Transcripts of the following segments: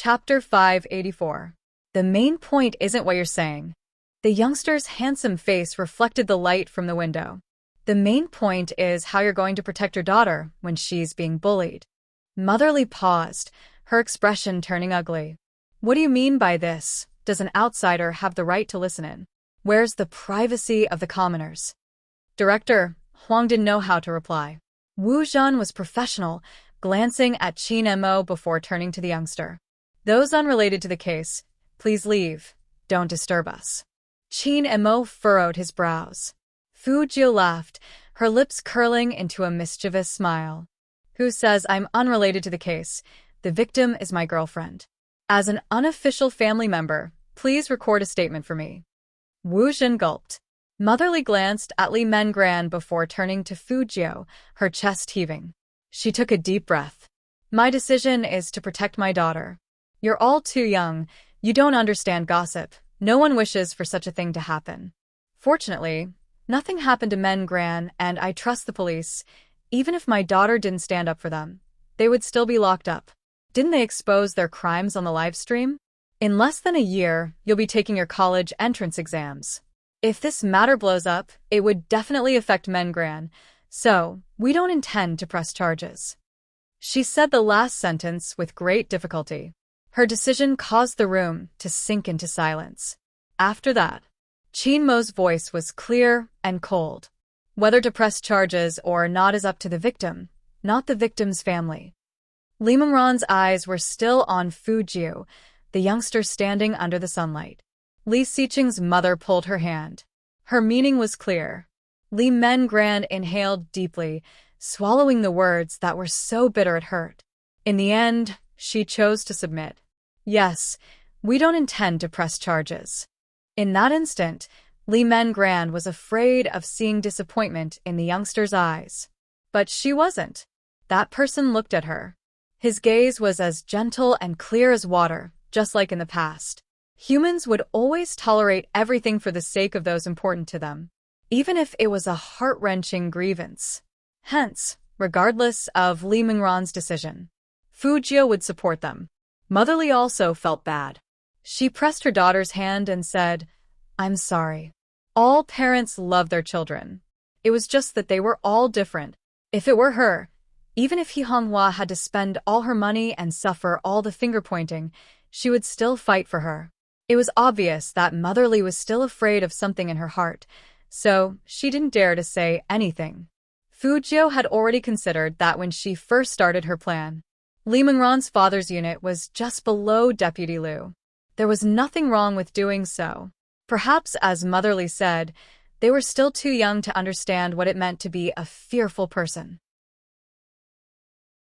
Chapter 584. The main point isn't what you're saying. The youngster's handsome face reflected the light from the window. The main point is how you're going to protect your daughter when she's being bullied. Motherly paused, her expression turning ugly. What do you mean by this? Does an outsider have the right to listen in? Where's the privacy of the commoners? Director, Huang didn't know how to reply. Wu Zhan was professional, glancing at Qin Mo before turning to the youngster. Those unrelated to the case, please leave. Don't disturb us. Qin Mo furrowed his brows. Fu Jiu laughed, her lips curling into a mischievous smile. Who says I'm unrelated to the case? The victim is my girlfriend. As an unofficial family member, please record a statement for me. Wu Zhan gulped. Motherly glanced at Li Mengran before turning to Fu Jiu, her chest heaving. She took a deep breath. My decision is to protect my daughter. You're all too young. You don't understand gossip. No one wishes for such a thing to happen. Fortunately, nothing happened to Mengran, and I trust the police. Even if my daughter didn't stand up for them, they would still be locked up. Didn't they expose their crimes on the live stream? In less than a year, you'll be taking your college entrance exams. If this matter blows up, it would definitely affect Mengran, so we don't intend to press charges. She said the last sentence with great difficulty. Her decision caused the room to sink into silence. After that, Qin Mo's voice was clear and cold. Whether to press charges or not is up to the victim, not the victim's family. Li Mengran's eyes were still on Fu Jiu, the youngster standing under the sunlight. Li Xiqing's mother pulled her hand. Her meaning was clear. Li Mengran inhaled deeply, swallowing the words that were so bitter it hurt. In the end, she chose to submit. Yes, we don't intend to press charges. In that instant, Li Mengran was afraid of seeing disappointment in the youngster's eyes. But she wasn't. That person looked at her. His gaze was as gentle and clear as water, just like in the past. Humans would always tolerate everything for the sake of those important to them, even if it was a heart-wrenching grievance. Hence, regardless of Li Mengran's decision, Fu Jiu would support them. Motherly also felt bad. She pressed her daughter's hand and said, I'm sorry. All parents love their children. It was just that they were all different. If it were her, even if He Honghua had to spend all her money and suffer all the finger-pointing, she would still fight for her. It was obvious that Motherly was still afraid of something in her heart, so she didn't dare to say anything. Fu Jiu had already considered that when she first started her plan. Li Mengran's father's unit was just below Deputy Liu. There was nothing wrong with doing so. Perhaps, as Motherly said, they were still too young to understand what it meant to be a fearful person.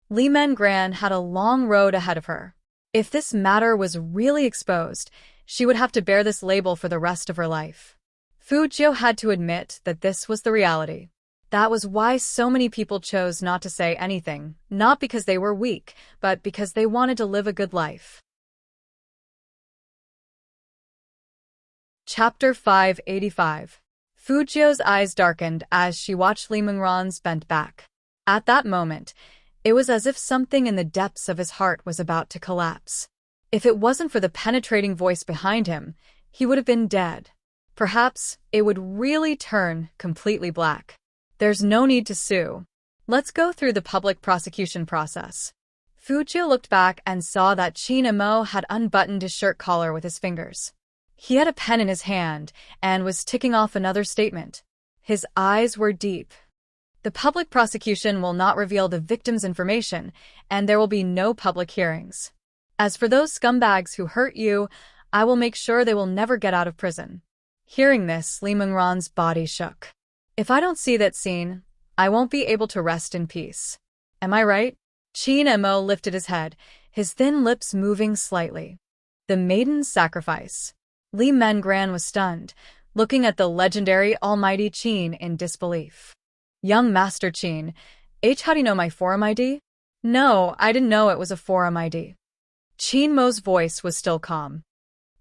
Li Mengran had a long road ahead of her. If this matter was really exposed, she would have to bear this label for the rest of her life. Fu Jiu had to admit that this was the reality. That was why so many people chose not to say anything, not because they were weak, but because they wanted to live a good life. Chapter 585. Fu Jiu's eyes darkened as she watched Li Mengran's bent back. At that moment, it was as if something in the depths of his heart was about to collapse. If it wasn't for the penetrating voice behind him, he would have been dead. Perhaps it would really turn completely black. There's no need to sue. Let's go through the public prosecution process. Fu Jiu looked back and saw that Qin Mo had unbuttoned his shirt collar with his fingers. He had a pen in his hand and was ticking off another statement. His eyes were deep. The public prosecution will not reveal the victim's information, and there will be no public hearings. As for those scumbags who hurt you, I will make sure they will never get out of prison. Hearing this, Li Mengran's body shook. If I don't see that scene, I won't be able to rest in peace. Am I right? Qin Mo lifted his head, his thin lips moving slightly. The maiden's sacrifice. Li Mengran was stunned, looking at the legendary almighty Qin in disbelief. Young Master Qin, how do you know my forum ID? No, I didn't know it was a forum ID. Qin Mo's voice was still calm.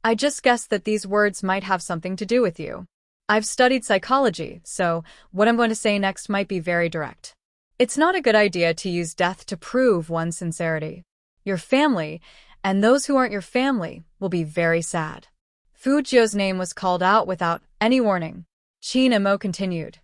I just guessed that these words might have something to do with you. I've studied psychology, so what I'm going to say next might be very direct. It's not a good idea to use death to prove one's sincerity. Your family, and those who aren't your family will be very sad. Fu Jio's name was called out without any warning. Qin and Mo continued.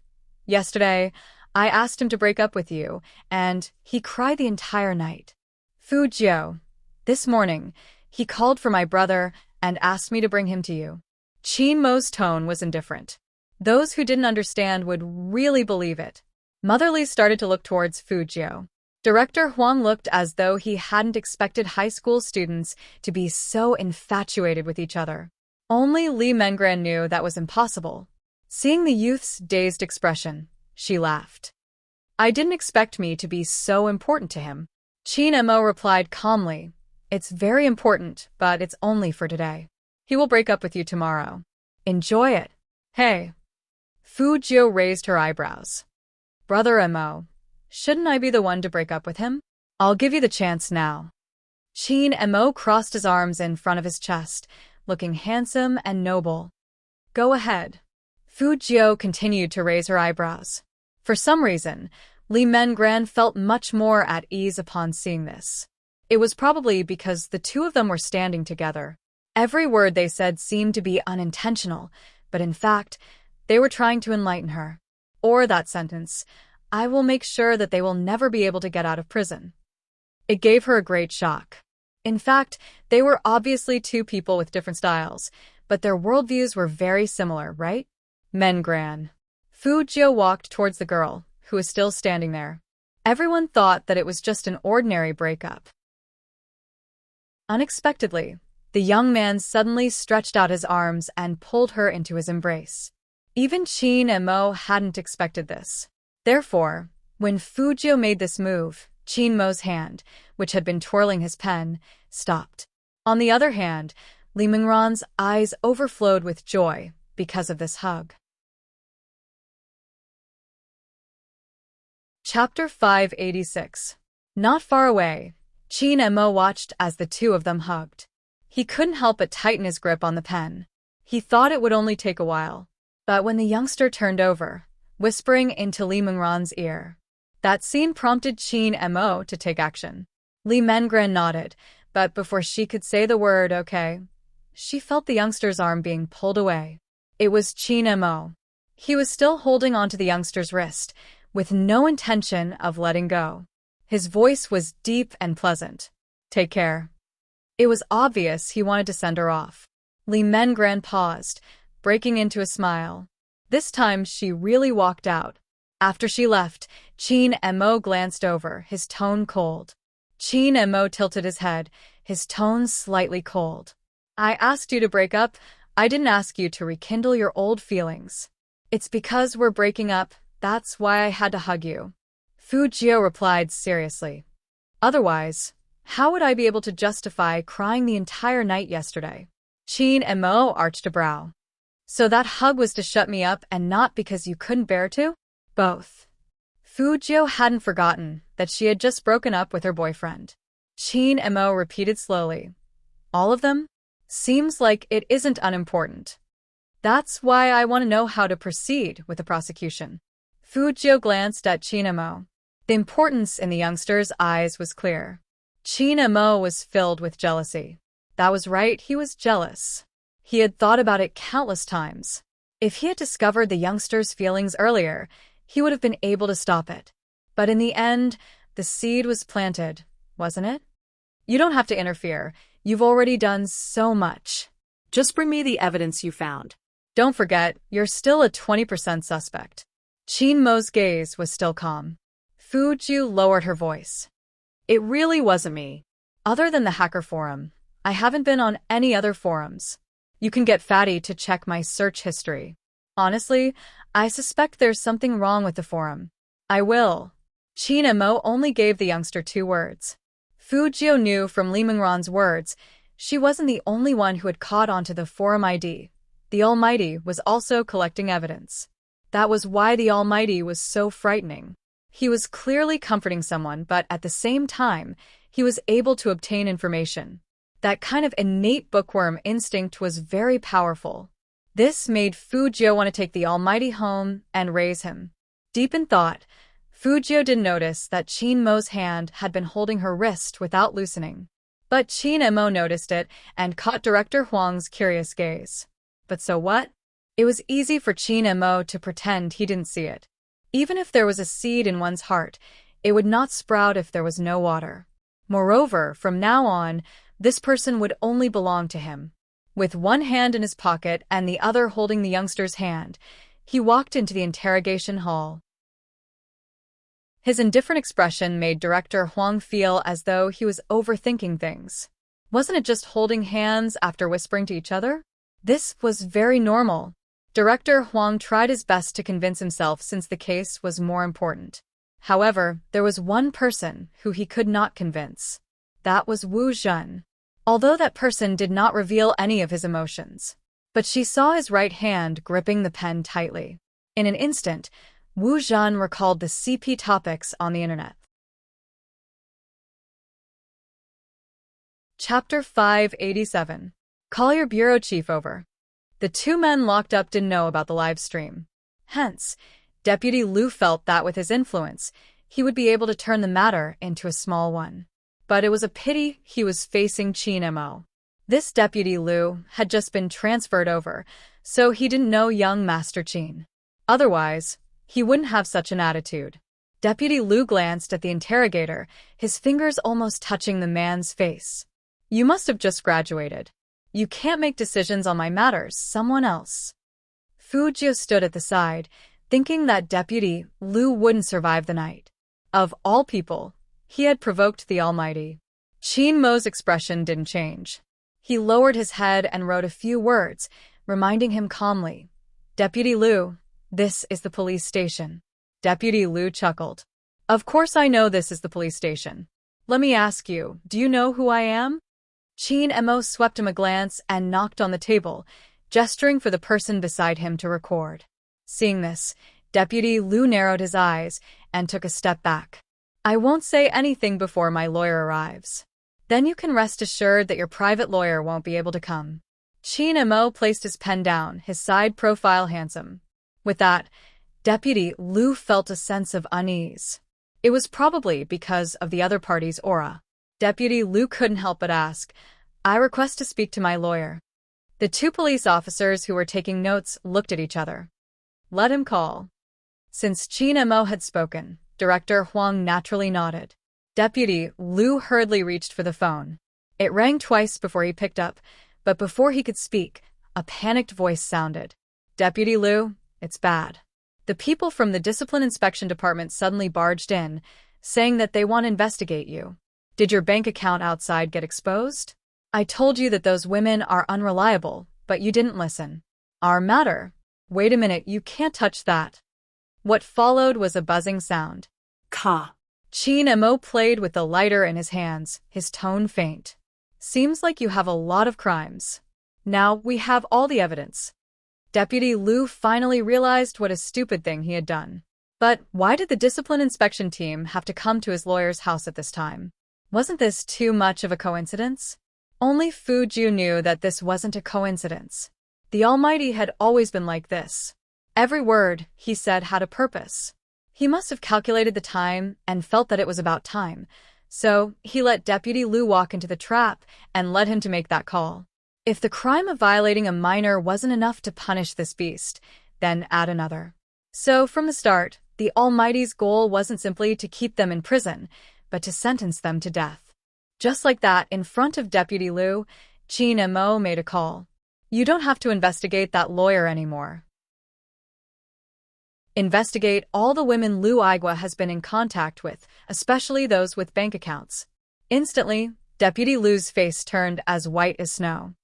Yesterday, I asked him to break up with you, and he cried the entire night. Fu Jio, this morning, he called for my brother and asked me to bring him to you. Qin Mo's tone was indifferent. Those who didn't understand would really believe it. Motherly started to look towards Fu Jio. Director Huang looked as though he hadn't expected high school students to be so infatuated with each other. Only Li Mengran knew that was impossible. Seeing the youth's dazed expression, she laughed. I didn't expect me to be so important to him. Qin Mo replied calmly, It's very important, but it's only for today. He will break up with you tomorrow. Enjoy it. Hey. Fu Jio raised her eyebrows. Brother Mo, shouldn't I be the one to break up with him? I'll give you the chance now. Qin Mo crossed his arms in front of his chest, looking handsome and noble. Go ahead. Fu Jio continued to raise her eyebrows. For some reason, Li Mengran felt much more at ease upon seeing this. It was probably because the two of them were standing together. Every word they said seemed to be unintentional, but in fact, they were trying to enlighten her. Or that sentence, I will make sure that they will never be able to get out of prison. It gave her a great shock. In fact, they were obviously two people with different styles, but their worldviews were very similar, right? Mengran. Fu Jio walked towards the girl, who was still standing there. Everyone thought that it was just an ordinary breakup. Unexpectedly, the young man suddenly stretched out his arms and pulled her into his embrace. Even Qin and Mo hadn't expected this. Therefore, when Fu Jio made this move, Qin Mo's hand, which had been twirling his pen, stopped. On the other hand, Li Mengran's eyes overflowed with joy because of this hug. Chapter 586. Not far away, Qin and Mo watched as the two of them hugged. He couldn't help but tighten his grip on the pen. He thought it would only take a while. But when the youngster turned over, whispering into Li Mengran's ear, that scene prompted Qin and Mo to take action. Li Mengran nodded, but before she could say the word okay, she felt the youngster's arm being pulled away. It was Qin and Mo. He was still holding onto the youngster's wrist, with no intention of letting go. His voice was deep and pleasant. Take care. It was obvious he wanted to send her off. Li Mengran paused, breaking into a smile. This time she really walked out. After she left, Qin and Mo glanced over, his tone cold. Qin and Mo tilted his head, his tone slightly cold. I asked you to break up. I didn't ask you to rekindle your old feelings. It's because we're breaking up, that's why I had to hug you. Fu Jio replied seriously. Otherwise, how would I be able to justify crying the entire night yesterday? Qin and Mo arched a brow. So that hug was to shut me up and not because you couldn't bear to? Both. Fu Jio hadn't forgotten that she had just broken up with her boyfriend. Qin and Mo repeated slowly. All of them? Seems like it isn't unimportant. That's why I want to know how to proceed with the prosecution. Fu Jio glanced at Qin and Mo. The importance in the youngster's eyes was clear. Qin and Mo was filled with jealousy. That was right, he was jealous. He had thought about it countless times. If he had discovered the youngster's feelings earlier, he would have been able to stop it. But in the end, the seed was planted, wasn't it? You don't have to interfere. You've already done so much. Just bring me the evidence you found. Don't forget, you're still a 20% suspect. Qin Mo's gaze was still calm. Fu Jio lowered her voice. It really wasn't me. Other than the hacker forum, I haven't been on any other forums. You can get Fatty to check my search history. Honestly, I suspect there's something wrong with the forum. I will. Qin and Mo only gave the youngster 2 words. Fu Jio knew from Li Mengran's words, she wasn't the only one who had caught onto the forum ID. The Almighty was also collecting evidence. That was why the Almighty was so frightening. He was clearly comforting someone, but at the same time, he was able to obtain information. That kind of innate bookworm instinct was very powerful. This made Fu Jio want to take the Almighty home and raise him. Deep in thought, Fu Jio didn't notice that Qin Mo's hand had been holding her wrist without loosening. But Qin Mo noticed it and caught Director Huang's curious gaze. But so what? It was easy for Qin Mo to pretend he didn't see it. Even if there was a seed in one's heart, it would not sprout if there was no water. Moreover, from now on, this person would only belong to him. With one hand in his pocket and the other holding the youngster's hand, he walked into the interrogation hall. His indifferent expression made Director Huang feel as though he was overthinking things. Wasn't it just holding hands after whispering to each other? This was very normal. Director Huang tried his best to convince himself since the case was more important. However, there was one person who he could not convince. That was Wu Zhen. Although that person did not reveal any of his emotions. But she saw his right hand gripping the pen tightly. In an instant, Wu Zhen recalled the CP topics on the internet. Chapter 587. Call your bureau chief over. The two men locked up didn't know about the live stream. Hence, Deputy Liu felt that with his influence, he would be able to turn the matter into a small one. But it was a pity he was facing Qin Mo. This Deputy Liu had just been transferred over, so he didn't know young Master Qin. Otherwise, he wouldn't have such an attitude. Deputy Liu glanced at the interrogator, his fingers almost touching the man's face. You must have just graduated. You can't make decisions on my matters, someone else. Fu Jiu stood at the side, thinking that Deputy Liu wouldn't survive the night. Of all people, he had provoked the Almighty. Qin Mo's expression didn't change. He lowered his head and wrote a few words, reminding him calmly. Deputy Liu, this is the police station. Deputy Liu chuckled. Of course I know this is the police station. Let me ask you, do you know who I am? Qin Mo swept him a glance and knocked on the table, gesturing for the person beside him to record. Seeing this, Deputy Liu narrowed his eyes and took a step back. I won't say anything before my lawyer arrives. Then you can rest assured that your private lawyer won't be able to come. Qin Mo placed his pen down, his side profile handsome. With that, Deputy Liu felt a sense of unease. It was probably because of the other party's aura. Deputy Liu couldn't help but ask, I request to speak to my lawyer. The two police officers who were taking notes looked at each other. Let him call. Since Qin Mo had spoken, Director Huang naturally nodded. Deputy Liu hurriedly reached for the phone. It rang twice before he picked up, but before he could speak, a panicked voice sounded. Deputy Liu, it's bad. The people from the Discipline Inspection Department suddenly barged in, saying that they want to investigate you. Did your bank account outside get exposed? I told you that those women are unreliable, but you didn't listen. Our matter. Wait a minute, you can't touch that. What followed was a buzzing sound. Ka. Qin Mo played with the lighter in his hands, his tone faint. Seems like you have a lot of crimes. Now we have all the evidence. Deputy Liu finally realized what a stupid thing he had done. But why did the discipline inspection team have to come to his lawyer's house at this time? Wasn't this too much of a coincidence? Only Fu Jiu knew that this wasn't a coincidence. The Almighty had always been like this. Every word he said had a purpose. He must have calculated the time and felt that it was about time, so he let Deputy Liu walk into the trap and led him to make that call. If the crime of violating a minor wasn't enough to punish this beast, then add another. So from the start, the Almighty's goal wasn't simply to keep them in prison, but to sentence them to death. Just like that, in front of Deputy Liu, Qin Mo made a call. You don't have to investigate that lawyer anymore. Investigate all the women Liu Aigua has been in contact with, especially those with bank accounts. Instantly, Deputy Liu's face turned as white as snow.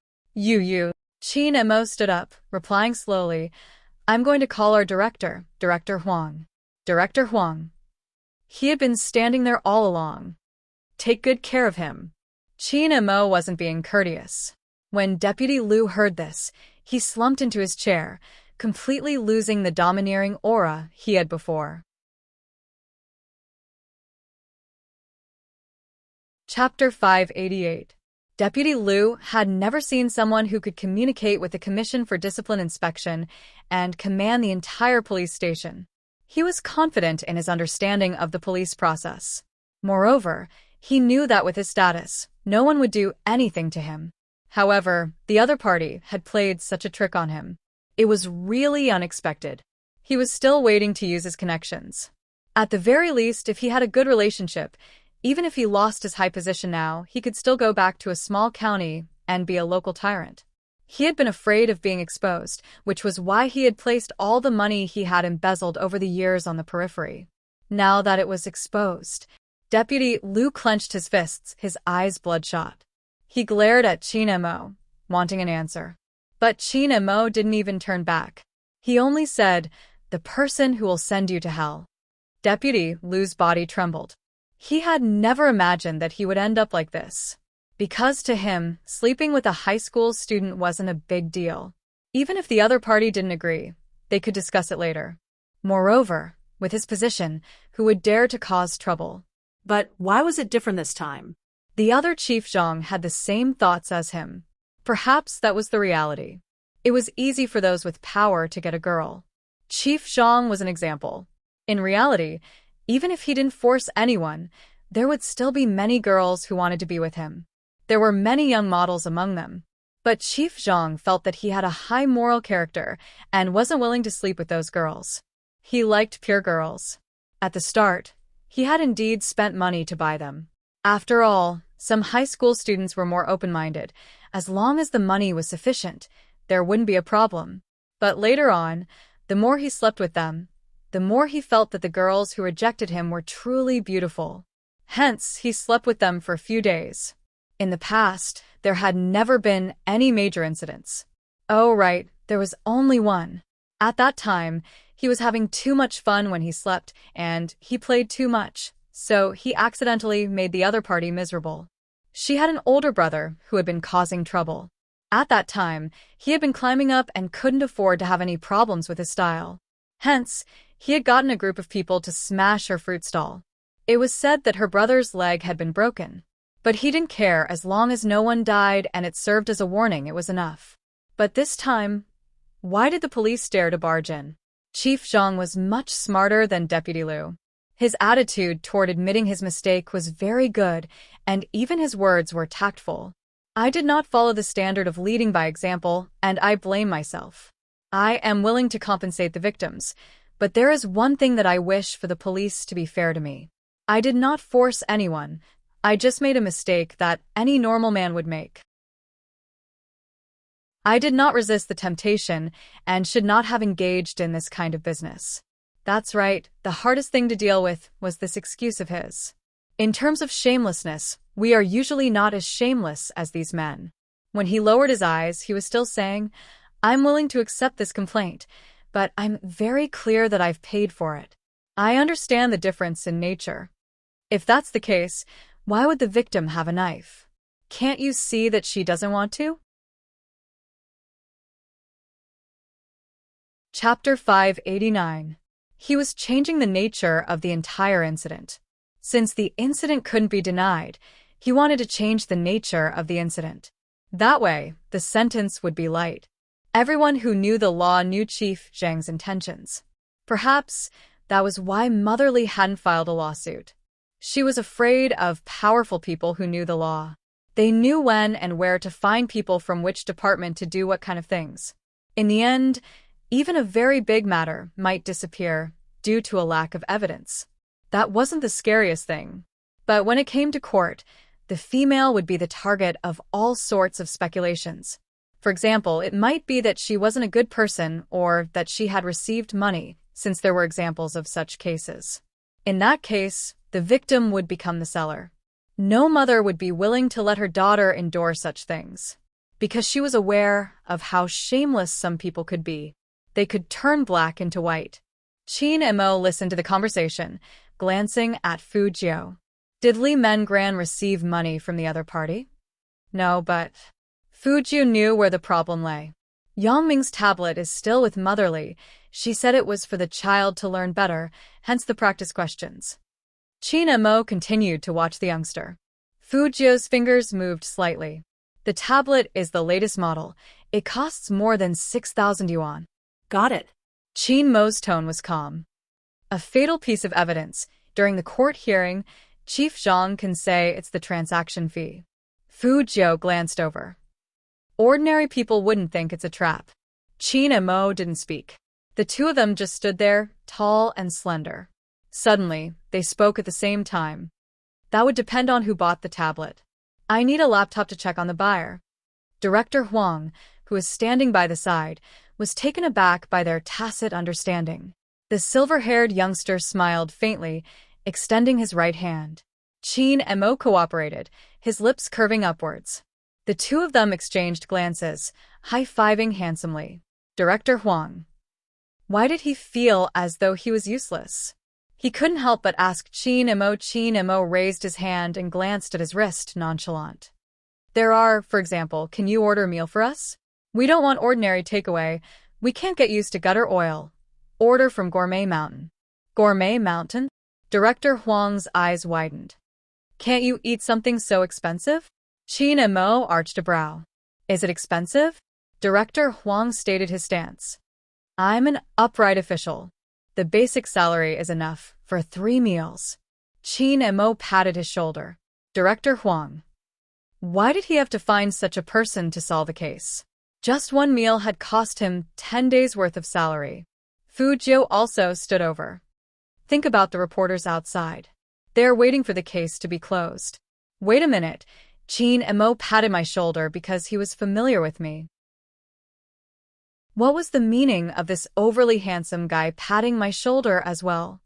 You. Qin Mo stood up, replying slowly, I'm going to call our director, Director Huang. Director Huang. He had been standing there all along. Take good care of him. Qin Mo wasn't being courteous. When Deputy Liu heard this, he slumped into his chair, completely losing the domineering aura he had before. Chapter 588. Deputy Liu had never seen someone who could communicate with the Commission for Discipline Inspection and command the entire police station. He was confident in his understanding of the police process. Moreover, He knew that with his status, no one would do anything to him. However, the other party had played such a trick on him. It was really unexpected. He was still waiting to use his connections. At the very least, if he had a good relationship, even if he lost his high position now, he could still go back to a small county and be a local tyrant. He had been afraid of being exposed, which was why he had placed all the money he had embezzled over the years on the periphery. Now that it was exposed, Deputy Liu clenched his fists, his eyes bloodshot. He glared at Qin Mo, wanting an answer. But Qin Mo didn't even turn back. He only said, "The person who will send you to hell." Deputy Liu's body trembled. He had never imagined that he would end up like this. Because to him, sleeping with a high school student wasn't a big deal. Even if the other party didn't agree, they could discuss it later. Moreover, with his position, who would dare to cause trouble? But why was it different this time? The other Chief Zhang had the same thoughts as him. Perhaps that was the reality. It was easy for those with power to get a girl. Chief Zhang was an example. In reality, even if he didn't force anyone, there would still be many girls who wanted to be with him. There were many young models among them. But Chief Zhang felt that he had a high moral character and wasn't willing to sleep with those girls. He liked pure girls. At the start, he had indeed spent money to buy them. After all, some high school students were more open-minded. As long as the money was sufficient, there wouldn't be a problem. But later on, the more he slept with them, the more he felt that the girls who rejected him were truly beautiful. Hence, he slept with them for a few days. In the past, there had never been any major incidents. Oh right, there was only one. At that time, he was having too much fun when he slept, and he played too much, so he accidentally made the other party miserable. She had an older brother who had been causing trouble. At that time, he had been climbing up and couldn't afford to have any problems with his style. Hence, he had gotten a group of people to smash her fruit stall. It was said that her brother's leg had been broken. But he didn't care as long as no one died and it served as a warning, it was enough. But this time, why did the police dare to barge in? Chief Zhang was much smarter than Deputy Liu. His attitude toward admitting his mistake was very good, and even his words were tactful. I did not follow the standard of leading by example, and I blame myself. I am willing to compensate the victims, but there is one thing that I wish for the police to be fair to me. I did not force anyone. I just made a mistake that any normal man would make. I did not resist the temptation and should not have engaged in this kind of business. That's right, the hardest thing to deal with was this excuse of his. In terms of shamelessness, we are usually not as shameless as these men. When he lowered his eyes, he was still saying, "I'm willing to accept this complaint, but I'm very clear that I've paid for it. I understand the difference in nature. If that's the case, why would the victim have a knife? Can't you see that she doesn't want to?" Chapter 589. He was changing the nature of the entire incident. Since the incident couldn't be denied, he wanted to change the nature of the incident. That way, the sentence would be light. Everyone who knew the law knew Chief Zhang's intentions. Perhaps that was why Motherly hadn't filed a lawsuit. She was afraid of powerful people who knew the law. They knew when and where to find people from which department to do what kind of things. In the end, even a very big matter might disappear due to a lack of evidence. That wasn't the scariest thing. But when it came to court, the female would be the target of all sorts of speculations. For example, it might be that she wasn't a good person or that she had received money, since there were examples of such cases. In that case, the victim would become the seller. No mother would be willing to let her daughter endure such things. Because she was aware of how shameless some people could be. They could turn black into white. Qin Mo listened to the conversation, glancing at Fu Jiu. Did Li Mengran receive money from the other party? No, but Fu Jiu knew where the problem lay. Yang Ming's tablet is still with Motherly. She said it was for the child to learn better, hence the practice questions. Qin Mo continued to watch the youngster. Fu Jiu's fingers moved slightly. The tablet is the latest model. It costs more than 6,000 yuan. Got it. Qin Mo's tone was calm. A fatal piece of evidence. During the court hearing, Chief Zhang can say it's the transaction fee. Fu Jiu glanced over. Ordinary people wouldn't think it's a trap. Qin and Mo didn't speak. The two of them just stood there, tall and slender. Suddenly, they spoke at the same time. That would depend on who bought the tablet. I need a laptop to check on the buyer. Director Huang, who was standing by the side, was taken aback by their tacit understanding. The silver-haired youngster smiled faintly, extending his right hand. Qin and Mo cooperated, his lips curving upwards. The two of them exchanged glances, high-fiving handsomely. Director Huang. Why did he feel as though he was useless? He couldn't help but ask Qin and Mo. Qin and Mo raised his hand and glanced at his wrist, nonchalant. There are, for example, can you order a meal for us? We don't want ordinary takeaway. We can't get used to gutter oil. Order from Gourmet Mountain. Gourmet Mountain? Director Huang's eyes widened. Can't you eat something so expensive? Qin and Mo arched a brow. Is it expensive? Director Huang stated his stance. I'm an upright official. The basic salary is enough for 3 meals. Qin and Mo patted his shoulder. Director Huang. Why did he have to find such a person to solve a case? Just 1 meal had cost him 10 days' worth of salary. Fu Jiu also stood over. Think about the reporters outside. They are waiting for the case to be closed. Wait a minute. Qin and Mo patted my shoulder because he was familiar with me. What was the meaning of this overly handsome guy patting my shoulder as well?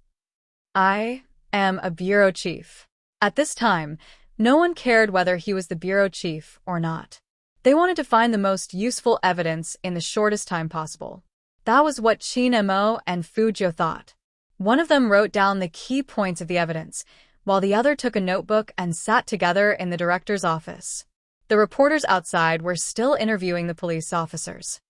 I am a bureau chief. At this time, no one cared whether he was the bureau chief or not. They wanted to find the most useful evidence in the shortest time possible. That was what Qin and Mo and Fu Jiu thought. One of them wrote down the key points of the evidence, while the other took a notebook and sat together in the director's office. The reporters outside were still interviewing the police officers.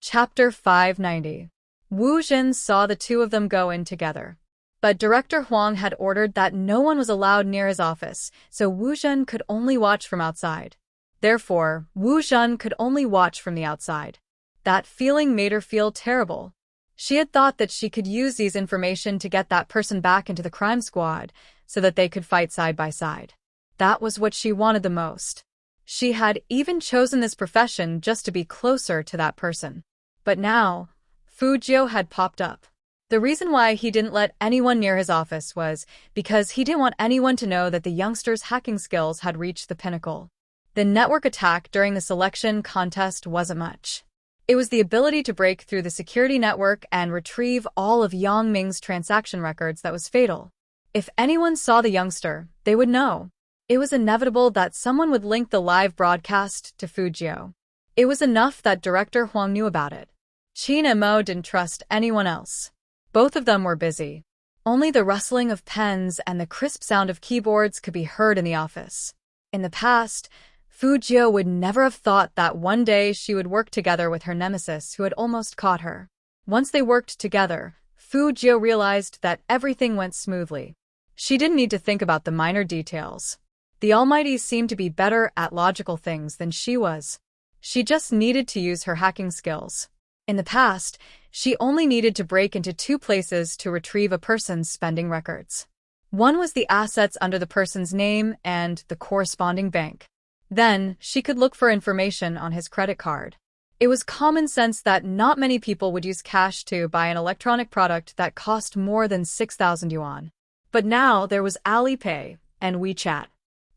Chapter 590. Wu Jin saw the two of them go in together. But Director Huang had ordered that no one was allowed near his office, so Wu Jin could only watch from outside. Therefore, Wu Jin could only watch from the outside. That feeling made her feel terrible. She had thought that she could use these information to get that person back into the crime squad so that they could fight side by side. That was what she wanted the most. She had even chosen this profession just to be closer to that person. But now, Fu Jiu had popped up. The reason why he didn't let anyone near his office was because he didn't want anyone to know that the youngster's hacking skills had reached the pinnacle. The network attack during the selection contest wasn't much. It was the ability to break through the security network and retrieve all of Yang Ming's transaction records that was fatal. If anyone saw the youngster, they would know. It was inevitable that someone would link the live broadcast to Fu Jiu. It was enough that Director Huang knew about it. Qin and Mo didn't trust anyone else. Both of them were busy. Only the rustling of pens and the crisp sound of keyboards could be heard in the office. In the past, Fu Jiu would never have thought that one day she would work together with her nemesis who had almost caught her. Once they worked together, Fu Jiu realized that everything went smoothly. She didn't need to think about the minor details. The Almighty seemed to be better at logical things than she was. She just needed to use her hacking skills. In the past, she only needed to break into 2 places to retrieve a person's spending records. One was the assets under the person's name and the corresponding bank. Then, she could look for information on his credit card. It was common sense that not many people would use cash to buy an electronic product that cost more than 6,000 yuan. But now there was Alipay and WeChat.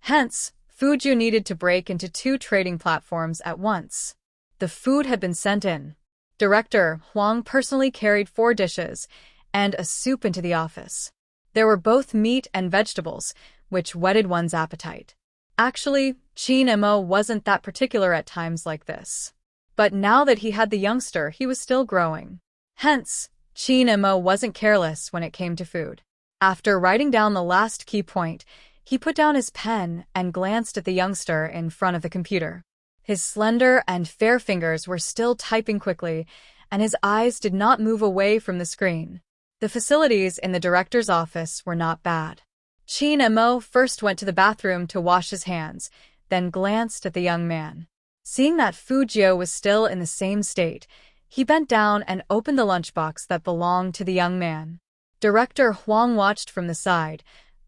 Hence, Fu Jiu needed to break into 2 trading platforms at once. The food had been sent in. Director Huang personally carried 4 dishes and a soup into the office. There were both meat and vegetables, which whetted one's appetite. Actually, Qin and Mo wasn't that particular at times like this. But now that he had the youngster, he was still growing. Hence, Qin and Mo wasn't careless when it came to food. After writing down the last key point, he put down his pen and glanced at the youngster in front of the computer. His slender and fair fingers were still typing quickly, and his eyes did not move away from the screen. The facilities in the director's office were not bad. Qin and Mo first went to the bathroom to wash his hands, then glanced at the young man. Seeing that Fu Jiu was still in the same state, He bent down and opened the lunchbox that belonged to the young man. Director Huang watched from the side,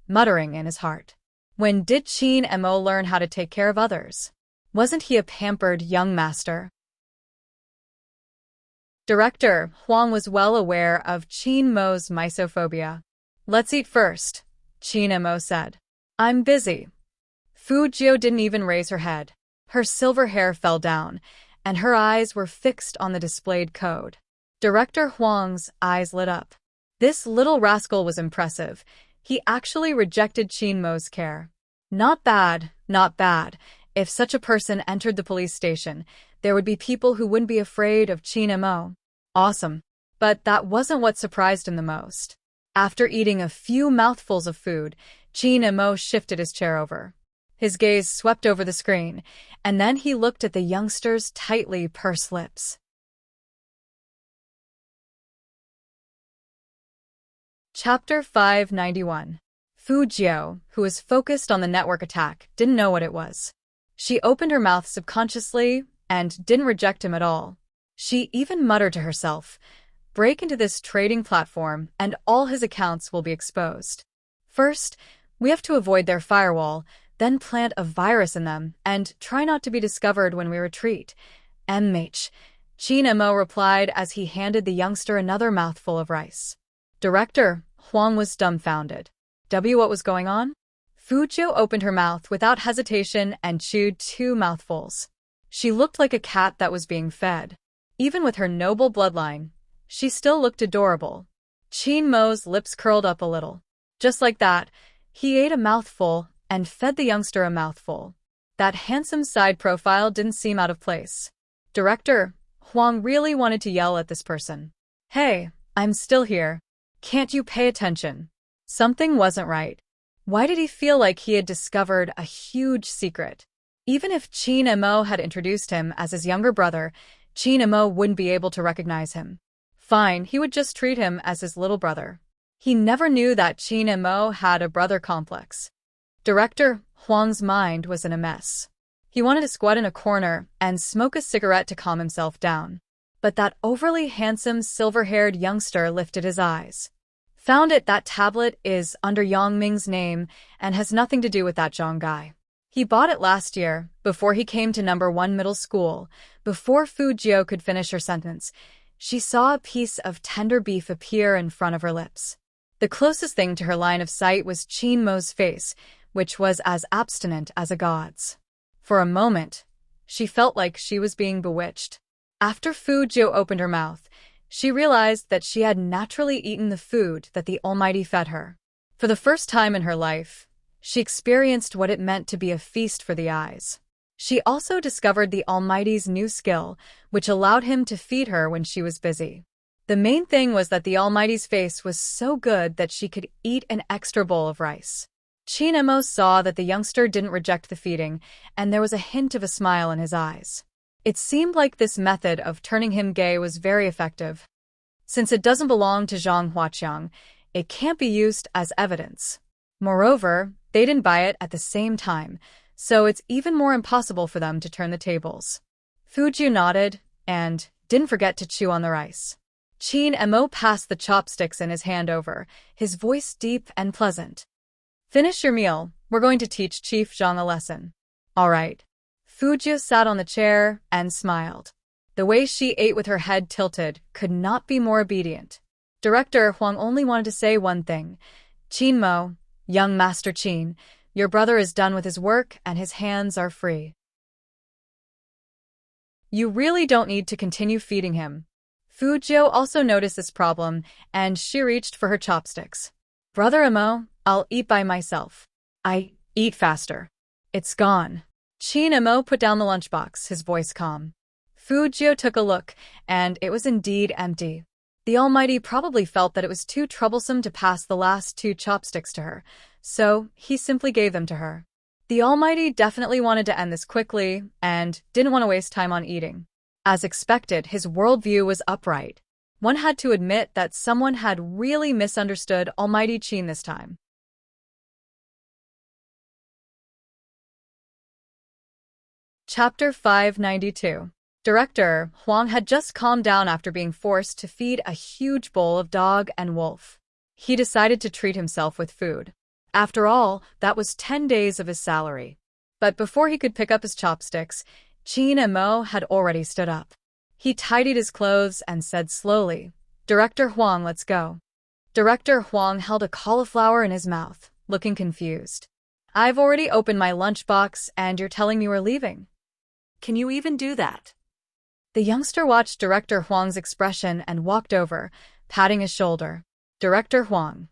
muttering in his heart. When did Qin Mo learn how to take care of others? Wasn't he a pampered young master? Director Huang was well aware of Qin Mo's misophobia. Let's eat first, Qin Mo said. I'm busy. Fu Jiu didn't even raise her head. Her silver hair fell down, and her eyes were fixed on the displayed code. Director Huang's eyes lit up. This little rascal was impressive. He actually rejected Qin Mo's care. Not bad, not bad. If such a person entered the police station, there would be people who wouldn't be afraid of Qin Mo. Awesome. But that wasn't what surprised him the most. After eating a few mouthfuls of food, Qin Mo shifted his chair over. His gaze swept over the screen, and then he looked at the youngster's tightly pursed lips. Chapter 591. Fu Jiu, who was focused on the network attack, didn't know what it was. She opened her mouth subconsciously and didn't reject him at all. She even muttered to herself, break into this trading platform and all his accounts will be exposed. First, we have to avoid their firewall, then plant a virus in them and try not to be discovered when we retreat. Enrich, Qin Mo replied as he handed the youngster another mouthful of rice. Director Huang was dumbfounded. What was going on? Fu Jiu opened her mouth without hesitation and chewed 2 mouthfuls. She looked like a cat that was being fed. Even with her noble bloodline, she still looked adorable. Qin Mo's lips curled up a little. Just like that, he ate a mouthful and fed the youngster a mouthful. That handsome side profile didn't seem out of place. Director Huang really wanted to yell at this person. Hey, I'm still here. Can't you pay attention? Something wasn't right. Why did he feel like he had discovered a huge secret? Even if Qin Mo had introduced him as his younger brother, Qin Mo wouldn't be able to recognize him. Fine, he would just treat him as his little brother. He never knew that Qin Mo had a brother complex. Director Huang's mind was in a mess. He wanted to squat in a corner and smoke a cigarette to calm himself down. But that overly handsome silver-haired youngster lifted his eyes. Found it, that tablet is under Yang Ming's name and has nothing to do with that Zhang guy. He bought it last year, before he came to number 1 middle school. Before Fu Jiu could finish her sentence, she saw a piece of tender beef appear in front of her lips. The closest thing to her line of sight was Qin Mo's face, which was as abstinent as a god's. For a moment, she felt like she was being bewitched. After Fu Jiu opened her mouth, she realized that she had naturally eaten the food that the Almighty fed her. For the first time in her life, she experienced what it meant to be a feast for the eyes. She also discovered the Almighty's new skill, which allowed him to feed her when she was busy. The main thing was that the Almighty's face was so good that she could eat an extra bowl of rice. Qin Mo saw that the youngster didn't reject the feeding, and there was a hint of a smile in his eyes. It seemed like this method of turning him gay was very effective. Since it doesn't belong to Zhang Huaqiang, it can't be used as evidence. Moreover, they didn't buy it at the same time, so it's even more impossible for them to turn the tables. Fu Jiu nodded and didn't forget to chew on the rice. Qin Mo passed the chopsticks in his hand over, his voice deep and pleasant. Finish your meal, we're going to teach Chief Zhang a lesson. All right. Fu Jiu sat on the chair and smiled. The way she ate with her head tilted could not be more obedient. Director Huang only wanted to say one thing. Qin Mo, young Master Qin, your brother is done with his work and his hands are free. You really don't need to continue feeding him. Fu Jiu also noticed this problem, and she reached for her chopsticks. Brother Mo, I'll eat by myself. I eat faster. It's gone. Qin Mo put down the lunchbox, his voice calm. Fu Jiu took a look, and it was indeed empty. The Almighty probably felt that it was too troublesome to pass the last 2 chopsticks to her, so he simply gave them to her. The Almighty definitely wanted to end this quickly, and didn't want to waste time on eating. As expected, his worldview was upright. One had to admit that someone had really misunderstood Almighty Qin this time. Chapter 592. Director Huang had just calmed down after being forced to feed a huge bowl of dog and wolf. He decided to treat himself with food. After all, that was 10 days of his salary. But before he could pick up his chopsticks, Qin and Mo had already stood up. He tidied his clothes and said slowly, "Director Huang, let's go." Director Huang held a cauliflower in his mouth, looking confused. "I've already opened my lunchbox and you're telling me we're leaving?" Can you even do that? The youngster watched Director Huang's expression and walked over, patting his shoulder. "Director Huang."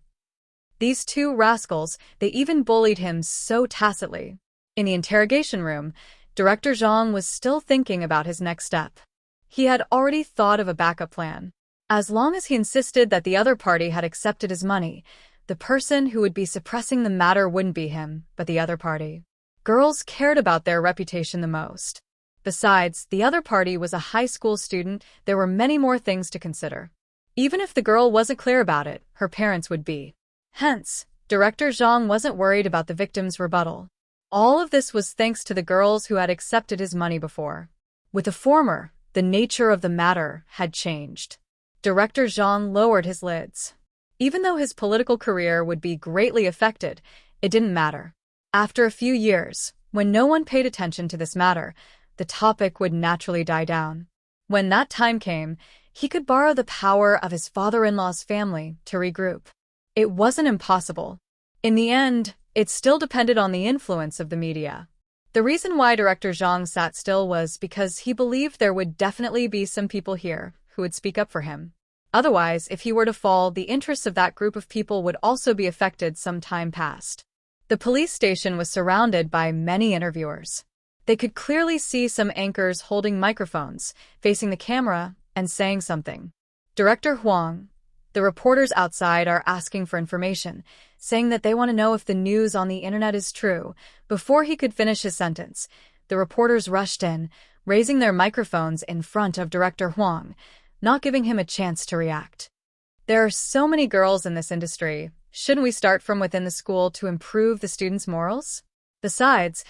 These two rascals, they even bullied him so tacitly. In the interrogation room, Director Zhang was still thinking about his next step. He had already thought of a backup plan. As long as he insisted that the other party had accepted his money, the person who would be suppressing the matter wouldn't be him, but the other party. Girls cared about their reputation the most. Besides, the other party was a high school student. There were many more things to consider. Even if the girl wasn't clear about it, her parents would be. Hence, Director Zhang wasn't worried about the victim's rebuttal. All of this was thanks to the girls who had accepted his money before. With the former, the nature of the matter had changed. Director Zhang lowered his lids. Even though his political career would be greatly affected, it didn't matter. After a few years, when no one paid attention to this matter, the topic would naturally die down. When that time came, he could borrow the power of his father-in-law's family to regroup. It wasn't impossible. In the end, it still depended on the influence of the media. The reason why Director Zhang sat still was because he believed there would definitely be some people here who would speak up for him. Otherwise, if he were to fall, the interests of that group of people would also be affected some time past. The police station was surrounded by many interviewers. They could clearly see some anchors holding microphones, facing the camera, and saying something. "Director Huang, the reporters outside are asking for information, saying that they want to know if the news on the internet is true." Before he could finish his sentence, the reporters rushed in, raising their microphones in front of Director Huang, not giving him a chance to react. "There are so many girls in this industry. Shouldn't we start from within the school to improve the students' morals? Besides,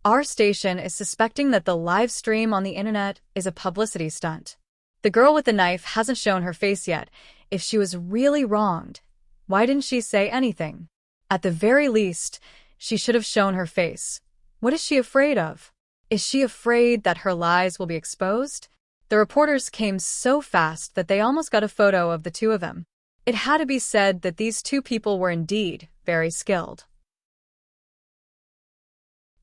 our station is suspecting that the live stream on the internet is a publicity stunt. The girl with the knife hasn't shown her face yet. If she was really wronged, why didn't she say anything? At the very least, she should have shown her face. What is she afraid of? Is she afraid that her lies will be exposed?" The reporters came so fast that they almost got a photo of the two of them. It had to be said that these two people were indeed very skilled.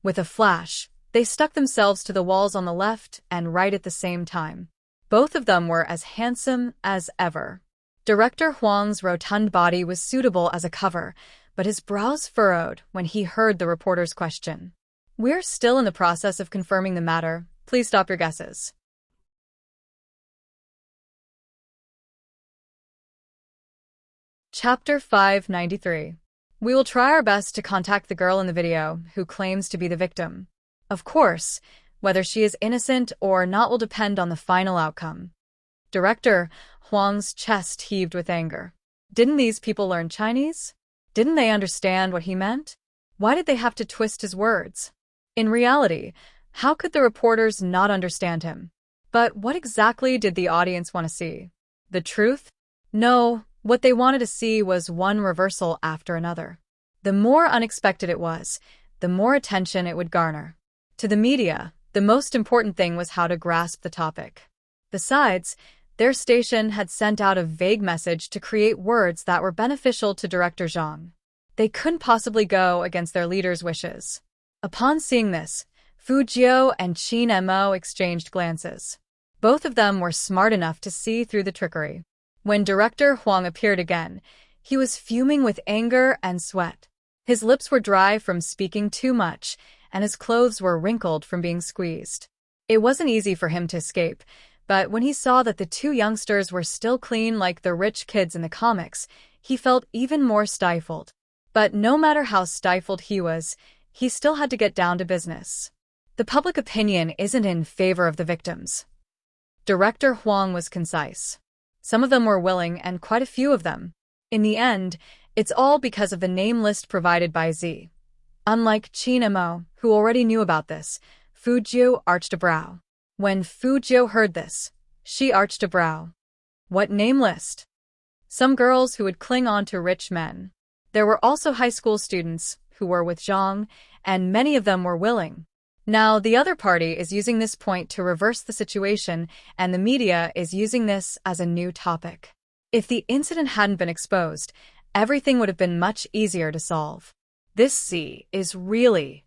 With a flash, they stuck themselves to the walls on the left and right at the same time. Both of them were as handsome as ever. Director Huang's rotund body was suitable as a cover, but his brows furrowed when he heard the reporter's question. "We're still in the process of confirming the matter. Please stop your guesses." Chapter 593. We will try our best to contact the girl in the video who claims to be the victim. Of course, whether she is innocent or not will depend on the final outcome. Director Huang's chest heaved with anger. Didn't these people learn Chinese? Didn't they understand what he meant? Why did they have to twist his words? In reality, how could the reporters not understand him? But what exactly did the audience want to see? The truth? No, what they wanted to see was one reversal after another. The more unexpected it was, the more attention it would garner. To the media, the most important thing was how to grasp the topic. Besides, their station had sent out a vague message to create words that were beneficial to Director Zhang. They couldn't possibly go against their leader's wishes. Upon seeing this, Fu Jiao and Qin and Mo exchanged glances. Both of them were smart enough to see through the trickery. When Director Huang appeared again, he was fuming with anger and sweat. His lips were dry from speaking too much, and his clothes were wrinkled from being squeezed. It wasn't easy for him to escape, but when he saw that the two youngsters were still clean like the rich kids in the comics, he felt even more stifled. But no matter how stifled he was, he still had to get down to business. The public opinion isn't in favor of the victims. Director Huang was concise. Some of them were willing, and quite a few of them. In the end, it's all because of the name list provided by Z. Unlike Qin and Mo, who already knew about this, Fu Jiao arched a brow. When Fujio heard this, she arched a brow. What name list? Some girls who would cling on to rich men. There were also high school students who were with Zhang, and many of them were willing. Now, the other party is using this point to reverse the situation, and the media is using this as a new topic. If the incident hadn't been exposed, everything would have been much easier to solve. This C is really...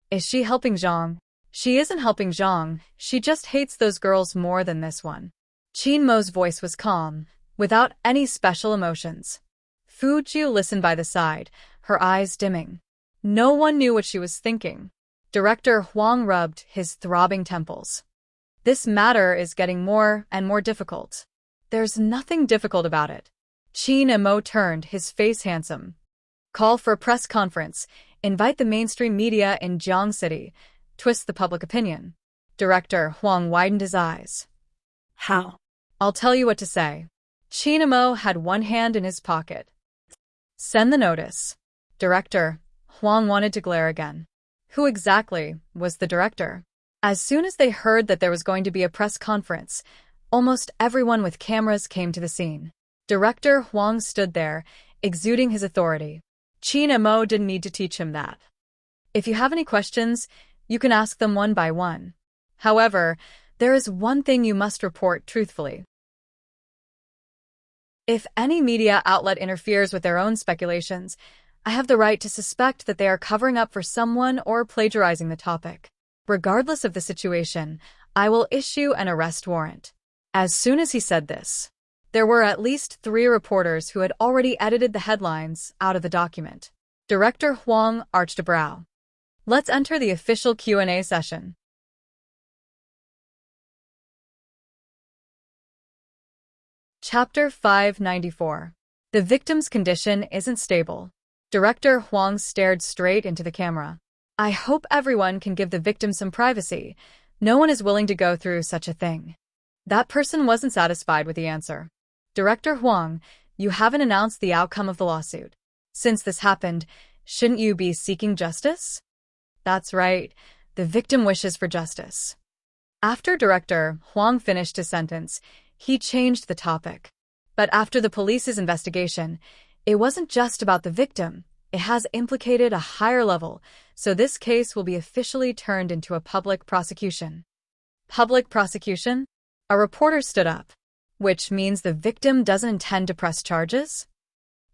Is she helping Zhang? She isn't helping Zhang, she just hates those girls more than this one. Qin Mo's voice was calm, without any special emotions. Fu Jiu listened by the side, her eyes dimming. No one knew what she was thinking. Director Huang rubbed his throbbing temples. This matter is getting more and more difficult. There's nothing difficult about it. Qin Mo turned, his face handsome. Call for a press conference, invite the mainstream media in Jiang City, twist the public opinion. Director Huang widened his eyes. How? I'll tell you what to say. Qin Mo had one hand in his pocket. Send the notice. Director Huang wanted to glare again. Who exactly was the director? As soon as they heard that there was going to be a press conference, almost everyone with cameras came to the scene. Director Huang stood there, exuding his authority. Qin Mo didn't need to teach him that. If you have any questions, you can ask them one by one. However, there is one thing you must report truthfully. If any media outlet interferes with their own speculations, I have the right to suspect that they are covering up for someone or plagiarizing the topic. Regardless of the situation, I will issue an arrest warrant. As soon as he said this, there were at least 3 reporters who had already edited the headlines out of the document. Director Huang arched a brow. Let's enter the official Q&A session. Chapter 594. The victim's condition isn't stable. Director Huang stared straight into the camera. I hope everyone can give the victim some privacy. No one is willing to go through such a thing. That person wasn't satisfied with the answer. Director Huang, you haven't announced the outcome of the lawsuit. Since this happened, shouldn't you be seeking justice? That's right. The victim wishes for justice. After Director Huang finished his sentence, he changed the topic. But after the police's investigation, it wasn't just about the victim. It has implicated a higher level, so this case will be officially turned into a public prosecution. Public prosecution? A reporter stood up. Which means the victim doesn't intend to press charges?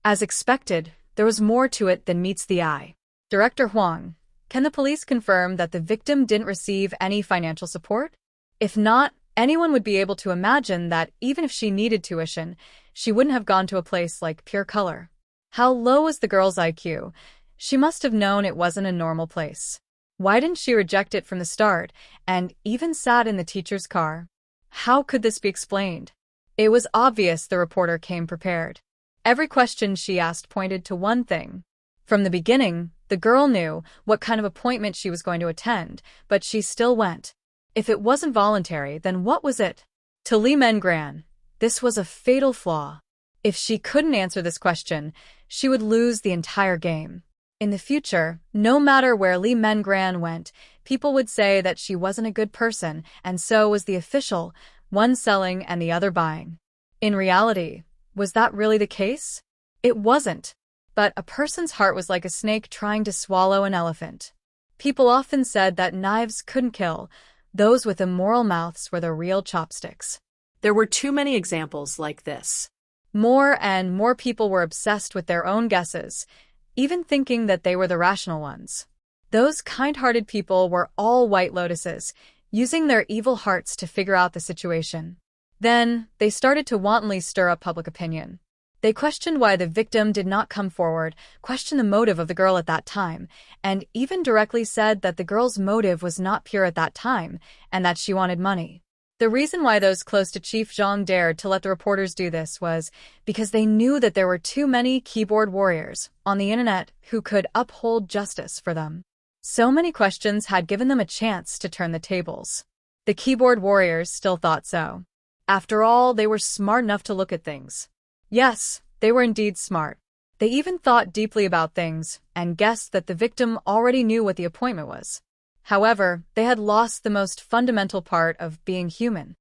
As expected, there was more to it than meets the eye. Director Huang, can the police confirm that the victim didn't receive any financial support? If not, anyone would be able to imagine that even if she needed tuition, she wouldn't have gone to a place like Pure Color. How low was the girl's IQ? She must have known it wasn't a normal place. Why didn't she reject it from the start, and even sat in the teacher's car? How could this be explained? It was obvious the reporter came prepared. Every question she asked pointed to one thing. From the beginning, the girl knew what kind of appointment she was going to attend, but she still went. If it wasn't voluntary, then what was it? To Li Mengran, this was a fatal flaw. If she couldn't answer this question, she would lose the entire game. In the future, no matter where Li Mengran went, people would say that she wasn't a good person, and so was the official, one selling and the other buying. In reality, was that really the case? It wasn't. But a person's heart was like a snake trying to swallow an elephant. People often said that knives couldn't kill. Those with immoral mouths were the real chopsticks. There were too many examples like this. More and more people were obsessed with their own guesses, even thinking that they were the rational ones. Those kind-hearted people were all white lotuses, using their evil hearts to figure out the situation. Then, they started to wantonly stir up public opinion. They questioned why the victim did not come forward, questioned the motive of the girl at that time, and even directly said that the girl's motive was not pure at that time, and that she wanted money. The reason why those close to Chief Zhang dared to let the reporters do this was because they knew that there were too many keyboard warriors on the internet who could uphold justice for them. So many questions had given them a chance to turn the tables. The keyboard warriors still thought so. After all, they were smart enough to look at things. Yes, they were indeed smart. They even thought deeply about things and guessed that the victim already knew what the appointment was. However, they had lost the most fundamental part of being human.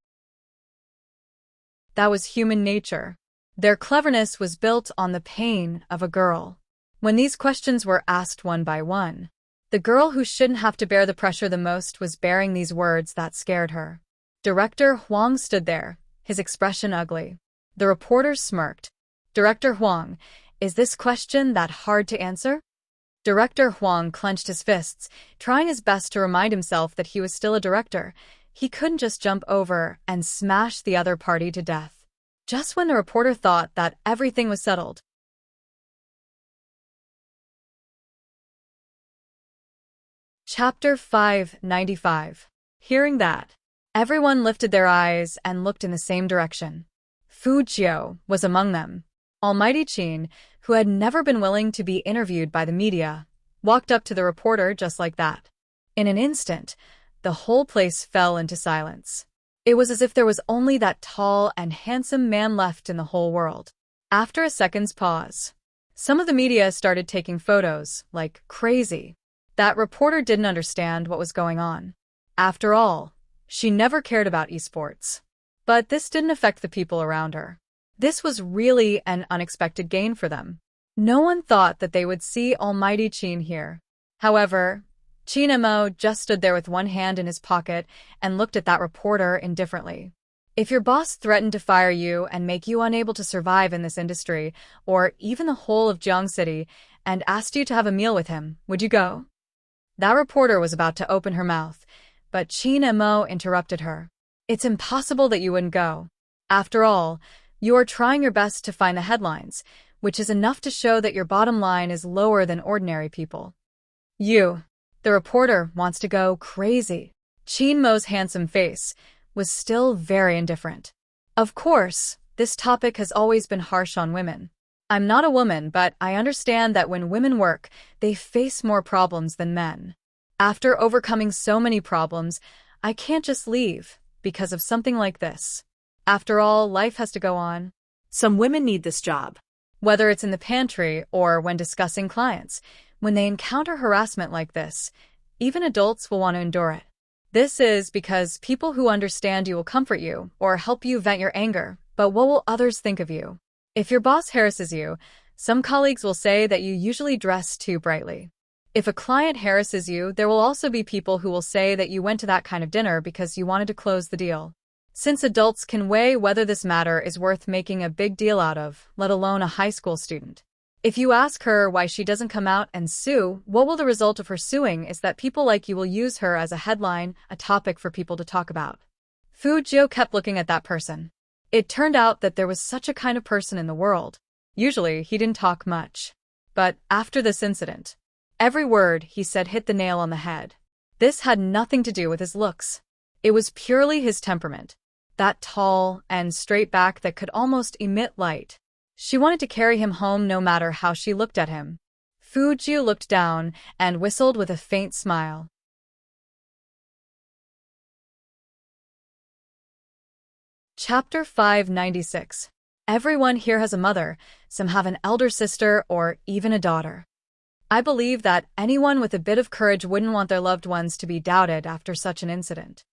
That was human nature. Their cleverness was built on the pain of a girl. When these questions were asked one by one, the girl who shouldn't have to bear the pressure the most was bearing these words that scared her. Director Huang stood there, his expression ugly. The reporters smirked. Director Huang, is this question that hard to answer? Director Huang clenched his fists, trying his best to remind himself that he was still a director. He couldn't just jump over and smash the other party to death. Just when the reporter thought that everything was settled. Chapter 595. Hearing that, everyone lifted their eyes and looked in the same direction. Fu Jiu was among them. Almighty Qin, who had never been willing to be interviewed by the media, walked up to the reporter just like that. In an instant, the whole place fell into silence. It was as if there was only that tall and handsome man left in the whole world. After a second's pause, some of the media started taking photos, like crazy. That reporter didn't understand what was going on. After all, she never cared about esports. But this didn't affect the people around her. This was really an unexpected gain for them. No one thought that they would see Almighty Qin here. However, Qin Mo just stood there with one hand in his pocket and looked at that reporter indifferently. If your boss threatened to fire you and make you unable to survive in this industry, or even the whole of Jiang City, and asked you to have a meal with him, would you go? That reporter was about to open her mouth, but Qin Mo interrupted her. It's impossible that you wouldn't go. After all, you are trying your best to find the headlines, which is enough to show that your bottom line is lower than ordinary people. The reporter, wants to go crazy. Qin Mo's handsome face was still very indifferent. Of course, this topic has always been harsh on women. I'm not a woman, but I understand that when women work, they face more problems than men. After overcoming so many problems, I can't just leave because of something like this. After all, life has to go on. Some women need this job. Whether it's in the pantry or when discussing clients, when they encounter harassment like this, even adults will want to endure it. This is because people who understand you will comfort you or help you vent your anger, but what will others think of you? If your boss harasses you, some colleagues will say that you usually dress too brightly. If a client harasses you, there will also be people who will say that you went to that kind of dinner because you wanted to close the deal. Since adults can weigh whether this matter is worth making a big deal out of, let alone a high school student. If you ask her why she doesn't come out and sue, what will the result of her suing is that people like you will use her as a headline, a topic for people to talk about. Fu Jiu kept looking at that person. It turned out that there was such a kind of person in the world. Usually, he didn't talk much. But after this incident, every word he said hit the nail on the head. This had nothing to do with his looks. It was purely his temperament. That tall and straight back that could almost emit light. She wanted to carry him home no matter how she looked at him. Fu Jiu looked down and whistled with a faint smile. Chapter 596. Everyone here has a mother, some have an elder sister or even a daughter. I believe that anyone with a bit of courage wouldn't want their loved ones to be doubted after such an incident.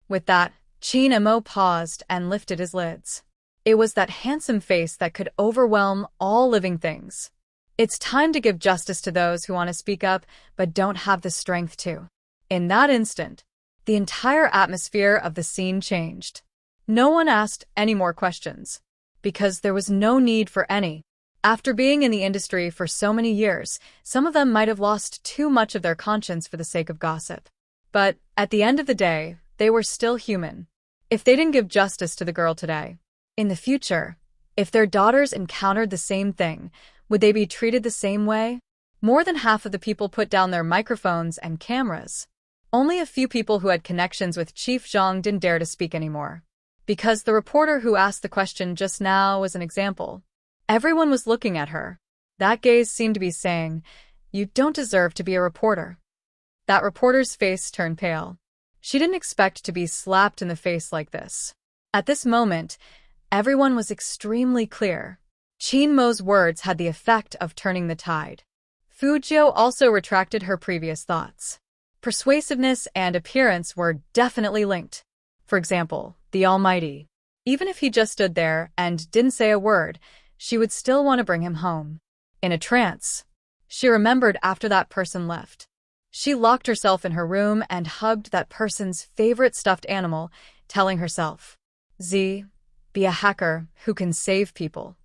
With that, Qin Mo paused and lifted his lids. It was that handsome face that could overwhelm all living things. It's time to give justice to those who want to speak up but don't have the strength to. In that instant, the entire atmosphere of the scene changed. No one asked any more questions, because there was no need for any. After being in the industry for so many years, some of them might have lost too much of their conscience for the sake of gossip. But at the end of the day, they were still human. If they didn't give justice to the girl today, in the future, if their daughters encountered the same thing, would they be treated the same way? More than half of the people put down their microphones and cameras. Only a few people who had connections with Chief Zhang didn't dare to speak anymore. Because the reporter who asked the question just now was an example. Everyone was looking at her. That gaze seemed to be saying, "You don't deserve to be a reporter." That reporter's face turned pale. She didn't expect to be slapped in the face like this. At this moment, everyone was extremely clear. Qin Mo's words had the effect of turning the tide. Fu Jiu also retracted her previous thoughts. Persuasiveness and appearance were definitely linked. For example, the Almighty. Even if he just stood there and didn't say a word, she would still want to bring him home. In a trance, she remembered after that person left. She locked herself in her room and hugged that person's favorite stuffed animal, telling herself, "Z, be a hacker who can save people."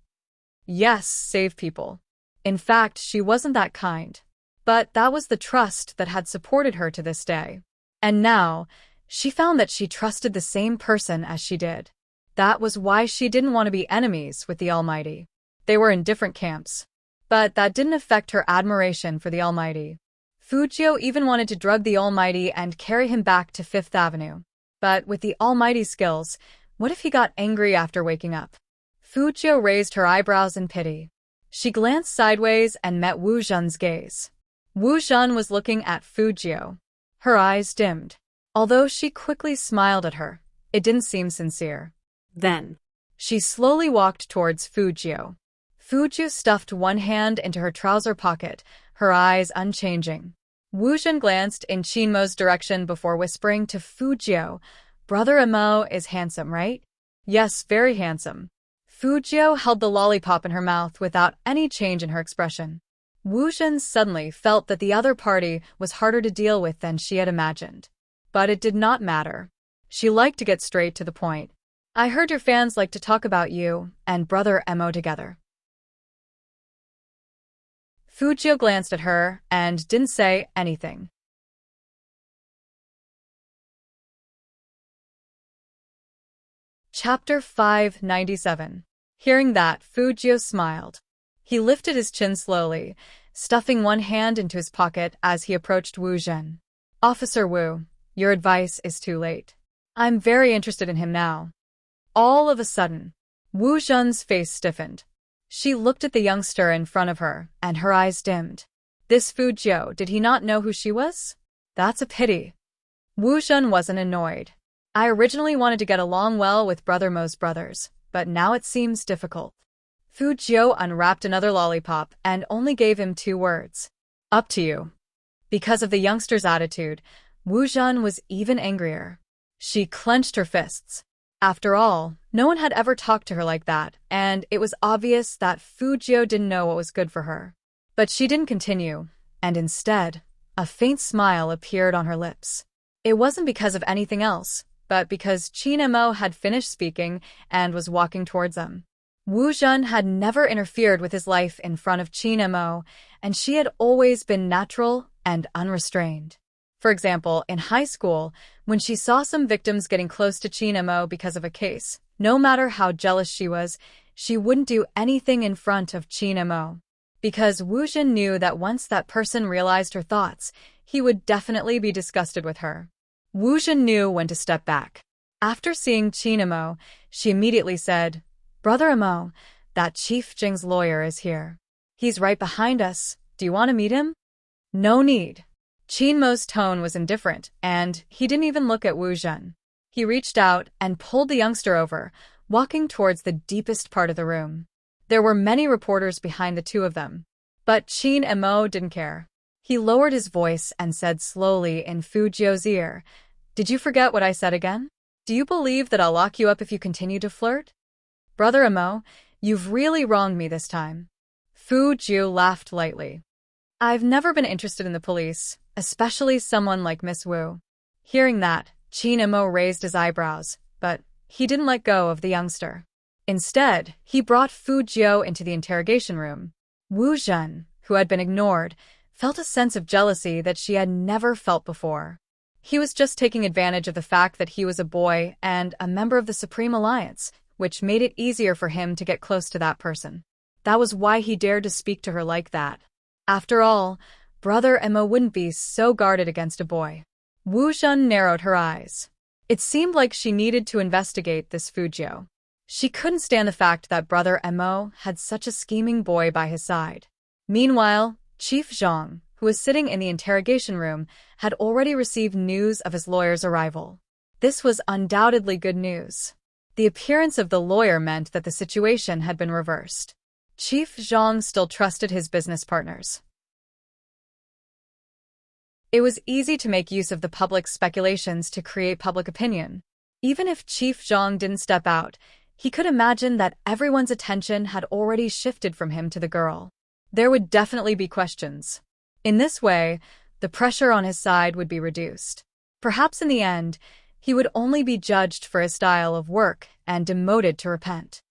Yes, save people. In fact, she wasn't that kind. But that was the trust that had supported her to this day. And now, she found that she trusted the same person as she did. That was why she didn't want to be enemies with the Almighty. They were in different camps. But that didn't affect her admiration for the Almighty. Fujio even wanted to drug the Almighty and carry him back to Fifth Avenue. But with the Almighty's skills, what if he got angry after waking up? Fujio raised her eyebrows in pity. She glanced sideways and met Wu Zhen's gaze. Wu Zhen was looking at Fujio. Her eyes dimmed. Although she quickly smiled at her, it didn't seem sincere. Then, she slowly walked towards Fujio. Fujio stuffed one hand into her trouser pocket, her eyes unchanging. Wu Zhen glanced in Chinmo's direction before whispering to Fujio, "Brother Emo is handsome, right?" "Yes, very handsome." Fujio held the lollipop in her mouth without any change in her expression. Wu Zhen suddenly felt that the other party was harder to deal with than she had imagined. But it did not matter. She liked to get straight to the point. "I heard your fans like to talk about you and Brother Emo together." Fujio glanced at her and didn't say anything. Chapter 597. Hearing that, Fujio smiled. He lifted his chin slowly, stuffing one hand into his pocket as he approached Wu Zhen. "Officer Wu, your advice is too late. I'm very interested in him now." All of a sudden, Wu Zhen's face stiffened. She looked at the youngster in front of her, and her eyes dimmed. This Fujio, did he not know who she was? That's a pity. Wu Zhen wasn't annoyed. "I originally wanted to get along well with Brother Mo's brothers, but now it seems difficult." Fujio unwrapped another lollipop and only gave him 2 words. "Up to you." Because of the youngster's attitude, Wu Zhen was even angrier. She clenched her fists. After all, no one had ever talked to her like that, and it was obvious that Fujio didn't know what was good for her. But she didn't continue, and instead, a faint smile appeared on her lips. It wasn't because of anything else, but because Chinmo had finished speaking and was walking towards them. Wu Zhen had never interfered with his life in front of Chinmo, and she had always been natural and unrestrained. For example, in high school, when she saw some victims getting close to Chinmo because of a case, no matter how jealous she was, she wouldn't do anything in front of Chinmo. Because Wu Zhen knew that once that person realized her thoughts, he would definitely be disgusted with her. Wu Zhen knew when to step back. After seeing Chinmo, she immediately said, "Brother Emo, that Chief Jing's lawyer is here. He's right behind us. Do you want to meet him?" "No need." Chinmo's tone was indifferent, and he didn't even look at Wu Zhen. He reached out and pulled the youngster over, walking towards the deepest part of the room. There were many reporters behind the two of them. But Chinmo didn't care. He lowered his voice and said slowly in Fujio's ear, "Did you forget what I said again? Do you believe that I'll lock you up if you continue to flirt?" "Brother Emo, you've really wronged me this time." Fujio laughed lightly. "I've never been interested in the police, especially someone like Miss Wu." Hearing that, Chinmo raised his eyebrows, but he didn't let go of the youngster. Instead, he brought Fujio into the interrogation room. Wu Zhen, who had been ignored, felt a sense of jealousy that she had never felt before. He was just taking advantage of the fact that he was a boy and a member of the Supreme Alliance, which made it easier for him to get close to that person. That was why he dared to speak to her like that. After all, Brother Emo wouldn't be so guarded against a boy. Wu Zhen narrowed her eyes. It seemed like she needed to investigate this Fujio. She couldn't stand the fact that Brother Emo had such a scheming boy by his side. Meanwhile, Chief Zhang, who was sitting in the interrogation room, had already received news of his lawyer's arrival. This was undoubtedly good news. The appearance of the lawyer meant that the situation had been reversed. Chief Zhang still trusted his business partners. It was easy to make use of the public's speculations to create public opinion. Even if Chief Zhang didn't step out, he could imagine that everyone's attention had already shifted from him to the girl. There would definitely be questions. In this way, the pressure on his side would be reduced. Perhaps in the end, he would only be judged for his style of work and demoted to repent.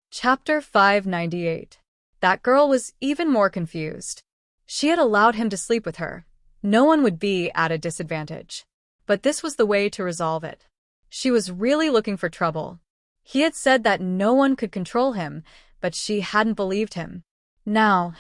Chapter 598. That girl was even more confused. She had allowed him to sleep with her. No one would be at a disadvantage. But this was the way to resolve it. She was really looking for trouble. He had said that no one could control him, but she hadn't believed him. Now,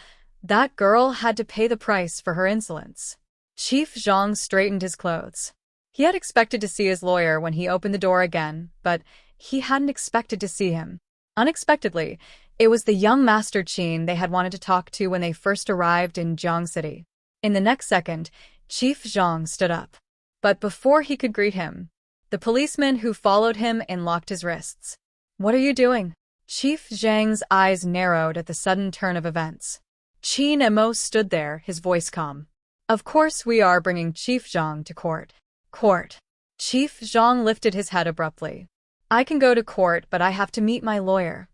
that girl had to pay the price for her insolence. Chief Zhang straightened his clothes. He had expected to see his lawyer when he opened the door again, but he hadn't expected to see him. Unexpectedly, it was the young Master Qin they had wanted to talk to when they first arrived in Jiang City. In the next second, Chief Zhang stood up. But before he could greet him, the policeman who followed him unlocked his wrists. "What are you doing?" Chief Zhang's eyes narrowed at the sudden turn of events. Qin Immerse stood there, his voice calm. "Of course we are bringing Chief Zhang to court." "Court?" Chief Zhang lifted his head abruptly. "I can go to court, but I have to meet my lawyer."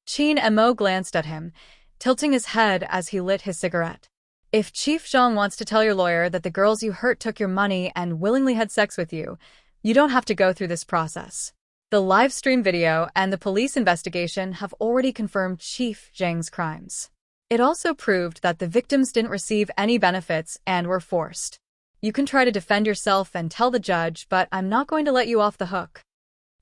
Qin Immerse glanced at him, tilting his head as he lit his cigarette. "If Chief Zhang wants to tell your lawyer that the girls you hurt took your money and willingly had sex with you, you don't have to go through this process. The live stream video and the police investigation have already confirmed Chief Zhang's crimes. It also proved that the victims didn't receive any benefits and were forced. You can try to defend yourself and tell the judge, but I'm not going to let you off the hook."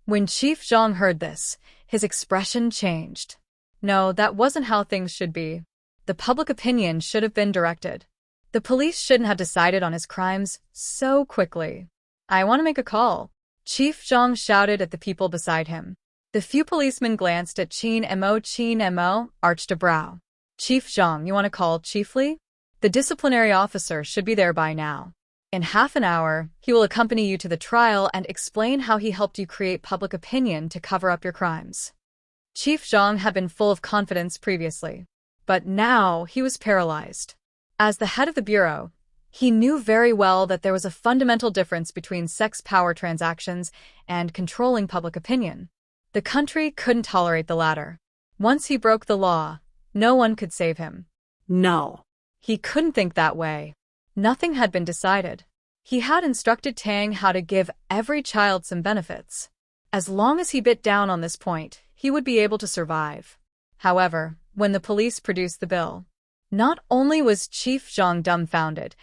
When Chief Zhang heard this, his expression changed. No, that wasn't how things should be. The public opinion should have been directed. The police shouldn't have decided on his crimes so quickly. "I want to make a call," Chief Zhang shouted at the people beside him. The few policemen glanced at Qin Immerse. Qin Immerse arched a brow. "Chief Zhang, you want to call Chief Li? The disciplinary officer should be there by now. In half an hour, he will accompany you to the trial and explain how he helped you create public opinion to cover up your crimes." Chief Zhang had been full of confidence previously, but now he was paralyzed. As the head of the bureau, he knew very well that there was a fundamental difference between sex power transactions and controlling public opinion. The country couldn't tolerate the latter. Once he broke the law, no one could save him. No. He couldn't think that way. Nothing had been decided. He had instructed Tang how to give every child some benefits. As long as he bit down on this point, he would be able to survive. However, when the police produced the bill, not only was Chief Zhang dumbfounded,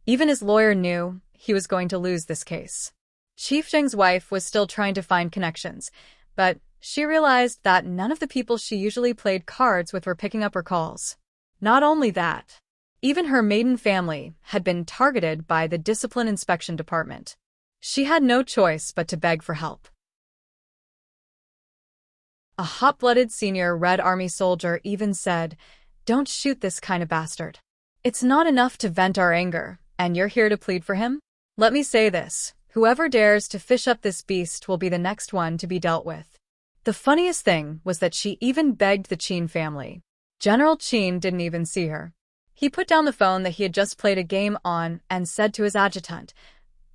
even his lawyer knew he was going to lose this case. Chief Zhang's wife was still trying to find connections, but she realized that none of the people she usually played cards with were picking up her calls. Not only that, even her maiden family had been targeted by the Discipline Inspection Department. She had no choice but to beg for help. A hot-blooded senior Red Army soldier even said, "Don't shoot this kind of bastard. It's not enough to vent our anger, and you're here to plead for him? Let me say this, whoever dares to fish up this beast will be the next one to be dealt with." The funniest thing was that she even begged the Qin family. General Qin didn't even see her. He put down the phone that he had just played a game on and said to his adjutant,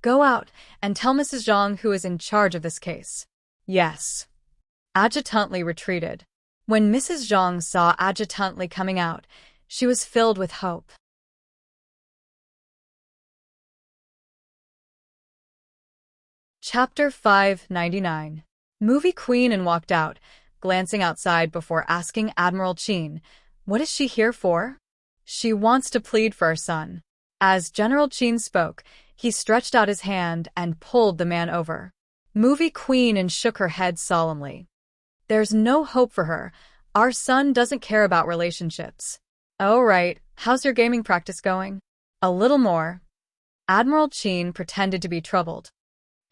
"Go out and tell Mrs. Zhang who is in charge of this case." "Yes." Adjutant Li retreated. When Mrs. Zhang saw Adjutant Li coming out, she was filled with hope. Chapter 599. Movie Queen and walked out, glancing outside before asking Admiral Qin, "What is she here for?" "She wants to plead for her son." As General Qin spoke, he stretched out his hand and pulled the man over. Movie Queen and shook her head solemnly. "There's no hope for her. Our son doesn't care about relationships." "Oh right, how's your gaming practice going?" "A little more." Admiral Qin pretended to be troubled.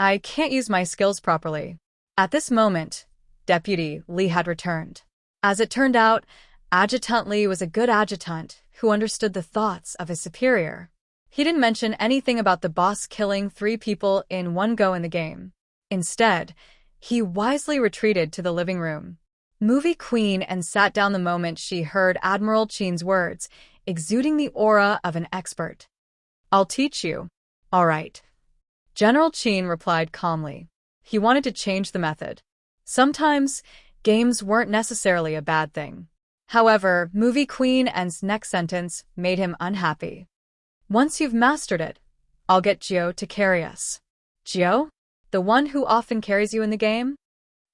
"I can't use my skills properly." At this moment, Deputy Li had returned. As it turned out, Adjutant Li was a good adjutant who understood the thoughts of his superior. He didn't mention anything about the boss killing 3 people in one go in the game. Instead, he wisely retreated to the living room. Movie queen and sat down the moment she heard Admiral Chin's words, exuding the aura of an expert. I'll teach you. All right. General Chin replied calmly. He wanted to change the method. Sometimes, games weren't necessarily a bad thing. However, Movie Queen and's next sentence made him unhappy. Once you've mastered it, I'll get Gio to carry us. Gio? The one who often carries you in the game?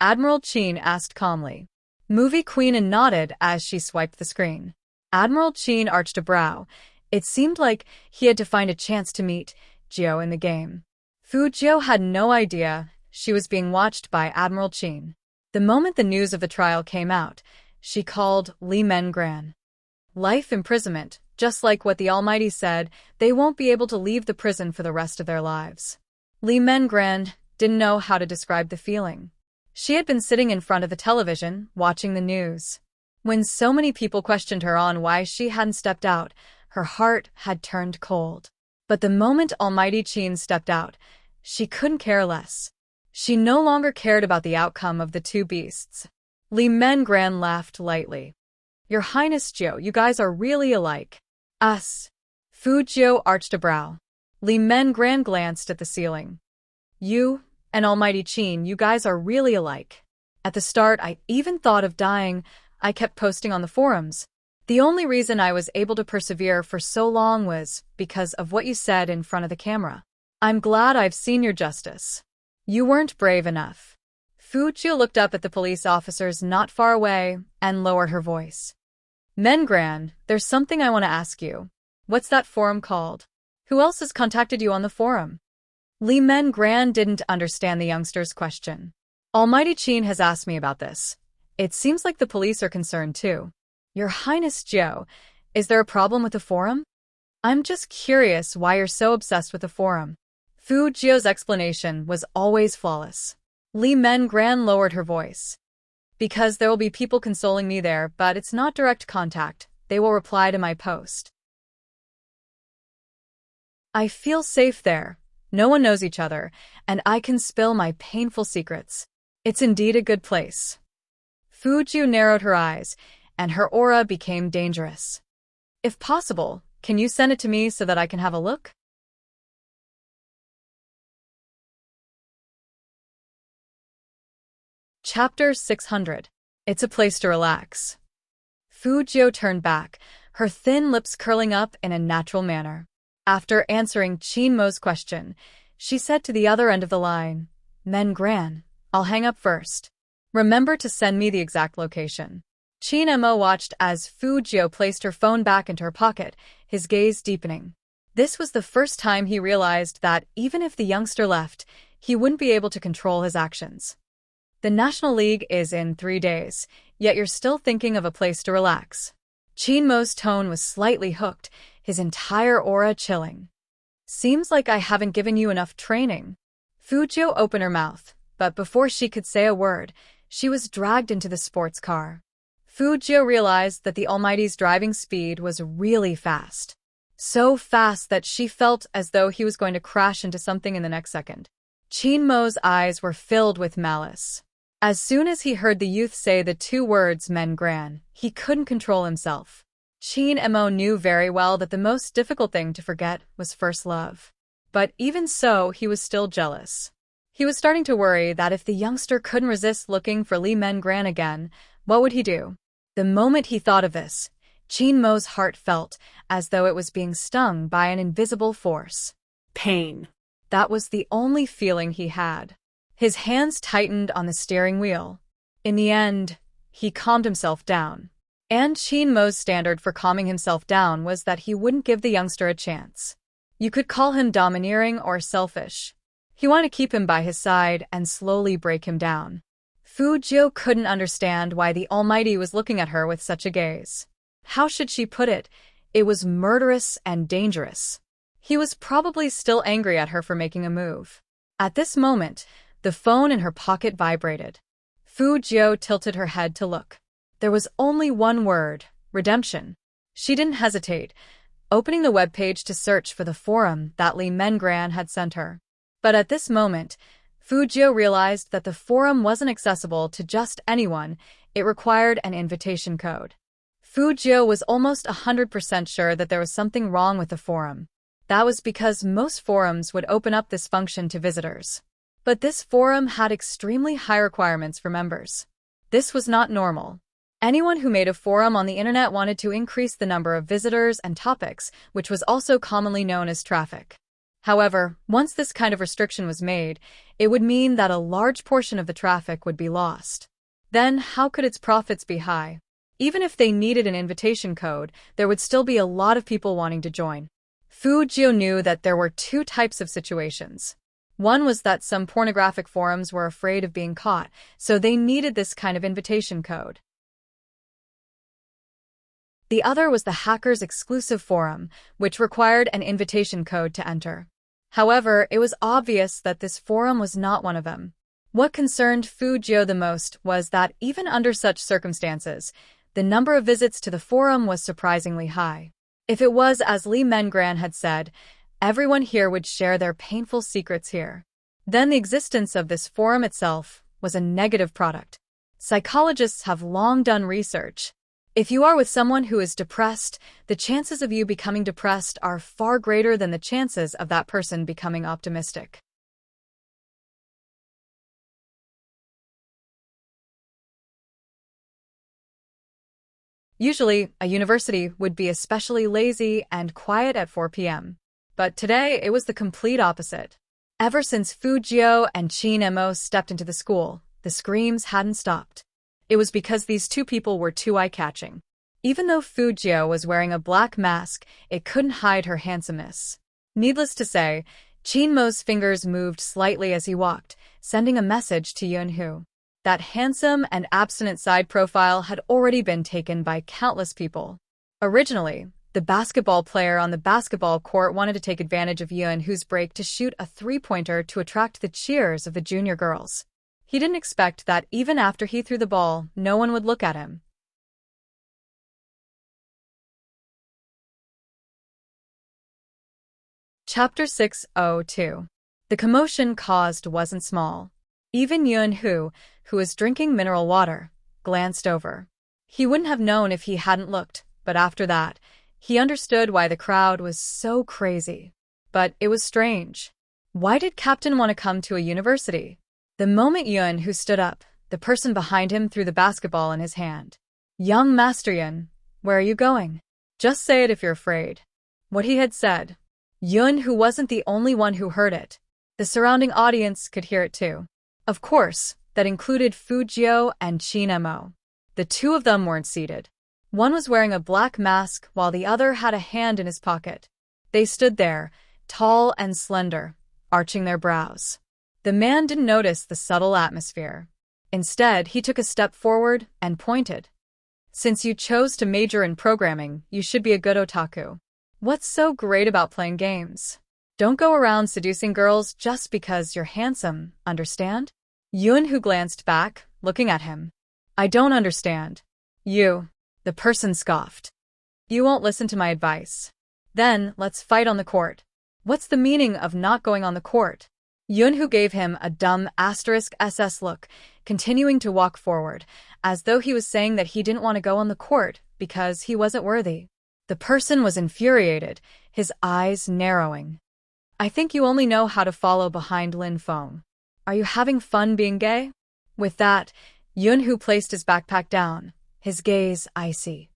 Admiral Chin asked calmly. Movie Queen nodded as she swiped the screen. Admiral Chin arched a brow. It seemed like he had to find a chance to meet Gio in the game. Fu Gio had no idea she was being watched by Admiral Chin. The moment the news of the trial came out, she called Li Mengran. Life imprisonment, just like what the Almighty said, they won't be able to leave the prison for the rest of their lives. Li Mengran didn't know how to describe the feeling. She had been sitting in front of the television, watching the news. When so many people questioned her on why she hadn't stepped out, her heart had turned cold. But the moment Almighty Chin stepped out, she couldn't care less. She no longer cared about the outcome of the two beasts. Li Mengran laughed lightly. Your Highness Gio, you guys are really alike. Us. Fu Gio arched a brow. Li Mengran glanced at the ceiling. You and Almighty Chin, you guys are really alike. At the start, I even thought of dying. I kept posting on the forums. The only reason I was able to persevere for so long was because of what you said in front of the camera. I'm glad I've seen your justice. You weren't brave enough. Fu Gio looked up at the police officers not far away and lowered her voice. Mengran, there's something I want to ask you. What's that forum called? Who else has contacted you on the forum? Li Mengran didn't understand the youngster's question. Almighty Chin has asked me about this. It seems like the police are concerned too. Your Highness Gio, is there a problem with the forum? I'm just curious why you're so obsessed with the forum. Fu Gio's explanation was always flawless. Li Mengran lowered her voice. Because there will be people consoling me there, but it's not direct contact. They will reply to my post. I feel safe there. No one knows each other, and I can spill my painful secrets. It's indeed a good place. Fu Gio narrowed her eyes, and her aura became dangerous. If possible, can you send it to me so that I can have a look? Chapter 600. It's a place to relax. Fu Gio turned back, her thin lips curling up in a natural manner. After answering Chin Mo's question, she said to the other end of the line, Mengran, I'll hang up first. Remember to send me the exact location. Chin Mo watched as Fu Gio placed her phone back into her pocket, his gaze deepening. This was the first time he realized that even if the youngster left, he wouldn't be able to control his actions. The National League is in 3 days, yet you're still thinking of a place to relax. Chin Mo's tone was slightly hooked, his entire aura chilling. Seems like I haven't given you enough training. Fu Gio opened her mouth, but before she could say a word, she was dragged into the sports car. Fu Gio realized that the Almighty's driving speed was really fast. So fast that she felt as though he was going to crash into something in the next second. Chin Mo's eyes were filled with malice. As soon as he heard the youth say the 2 words Mengran, he couldn't control himself. Chin Mo knew very well that the most difficult thing to forget was first love. But even so, he was still jealous. He was starting to worry that if the youngster couldn't resist looking for Li Mengran again, what would he do? The moment he thought of this, Chin Mo's heart felt as though it was being stung by an invisible force. Pain. That was the only feeling he had. His hands tightened on the steering wheel. In the end, he calmed himself down. And Chin Mo's standard for calming himself down was that he wouldn't give the youngster a chance. You could call him domineering or selfish. He wanted to keep him by his side and slowly break him down. Fu Gio couldn't understand why the Almighty was looking at her with such a gaze. How should she put it? It was murderous and dangerous. He was probably still angry at her for making a move. At this moment, the phone in her pocket vibrated. Fu Gio tilted her head to look. There was only one word, redemption. She didn't hesitate, opening the webpage to search for the forum that Li Mengran had sent her. But at this moment, Fu Gio realized that the forum wasn't accessible to just anyone, It required an invitation code. Fu Jiu was almost 100% sure that there was something wrong with the forum. That was because most forums would open up this function to visitors. But this forum had extremely high requirements for members. This was not normal. Anyone who made a forum on the internet wanted to increase the number of visitors and topics, which was also commonly known as traffic. However, once this kind of restriction was made, it would mean that a large portion of the traffic would be lost. Then, how could its profits be high? Even if they needed an invitation code, there would still be a lot of people wanting to join. Fu Jiu knew that there were two types of situations. One was that some pornographic forums were afraid of being caught, so they needed this kind of invitation code. The other was the hackers' exclusive forum, which required an invitation code to enter. However, it was obvious that this forum was not one of them. What concerned Fu Jiu the most was that even under such circumstances, the number of visits to the forum was surprisingly high. If it was as Li Mengran had said, everyone here would share their painful secrets here. Then the existence of this forum itself was a negative product. Psychologists have long done research. If you are with someone who is depressed, the chances of you becoming depressed are far greater than the chances of that person becoming optimistic. Usually, a university would be especially lazy and quiet at 4 p.m. But today, it was the complete opposite. Ever since Fu Jiu and Qin Mo stepped into the school, the screams hadn't stopped. It was because these two people were too eye-catching. Even though Fu Jiu was wearing a black mask, it couldn't hide her handsomeness. Needless to say, Qin Mo's fingers moved slightly as he walked, sending a message to Yunhu. That handsome and abstinent side profile had already been taken by countless people. Originally, the basketball player on the basketball court wanted to take advantage of Yunhu's break to shoot a three-pointer to attract the cheers of the junior girls. He didn't expect that even after he threw the ball, no one would look at him. Chapter 602. The commotion caused wasn't small. Even Yunhu, who was drinking mineral water, glanced over. He wouldn't have known if he hadn't looked, but after that, he understood why the crowd was so crazy. But it was strange. Why did Captain want to come to a university? The moment Yunhu stood up, the person behind him threw the basketball in his hand. Young Master Yun, where are you going? Just say it if you're afraid. What he had said. Yunhu wasn't the only one who heard it. The surrounding audience could hear it too. Of course, that included Fu Jiu and Qin Mo. The two of them weren't seated. One was wearing a black mask while the other had a hand in his pocket. They stood there, tall and slender, arching their brows. The man didn't notice the subtle atmosphere. Instead, he took a step forward and pointed. Since you chose to major in programming, you should be a good otaku. What's so great about playing games? Don't go around seducing girls just because you're handsome, understand? Yunhu glanced back, looking at him. I don't understand. You. The person scoffed. You won't listen to my advice. Then, let's fight on the court. What's the meaning of not going on the court? Yunhu gave him a dumb *SS look, continuing to walk forward, as though he was saying that he didn't want to go on the court because he wasn't worthy. The person was infuriated, his eyes narrowing. I think you only know how to follow behind Lin Feng. Are you having fun being gay? With that, Yunhu placed his backpack down, his gaze icy.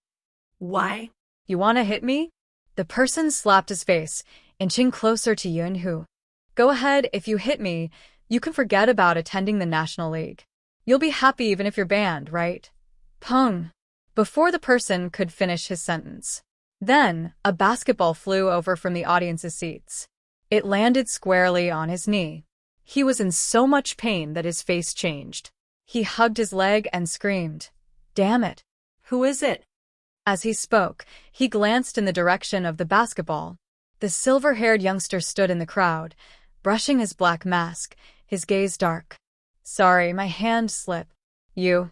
Why? You want to hit me? The person slapped his face, inching closer to Yunhu. Go ahead, if you hit me, you can forget about attending the National League. You'll be happy even if you're banned, right? Pung. Before the person could finish his sentence. Then, a basketball flew over from the audience's seats. It landed squarely on his knee. He was in so much pain that his face changed. He hugged his leg and screamed, "Damn it! Who is it?" As he spoke, he glanced in the direction of the basketball. The silver-haired youngster stood in the crowd, brushing his black mask, his gaze dark. Sorry, my hand slipped. You.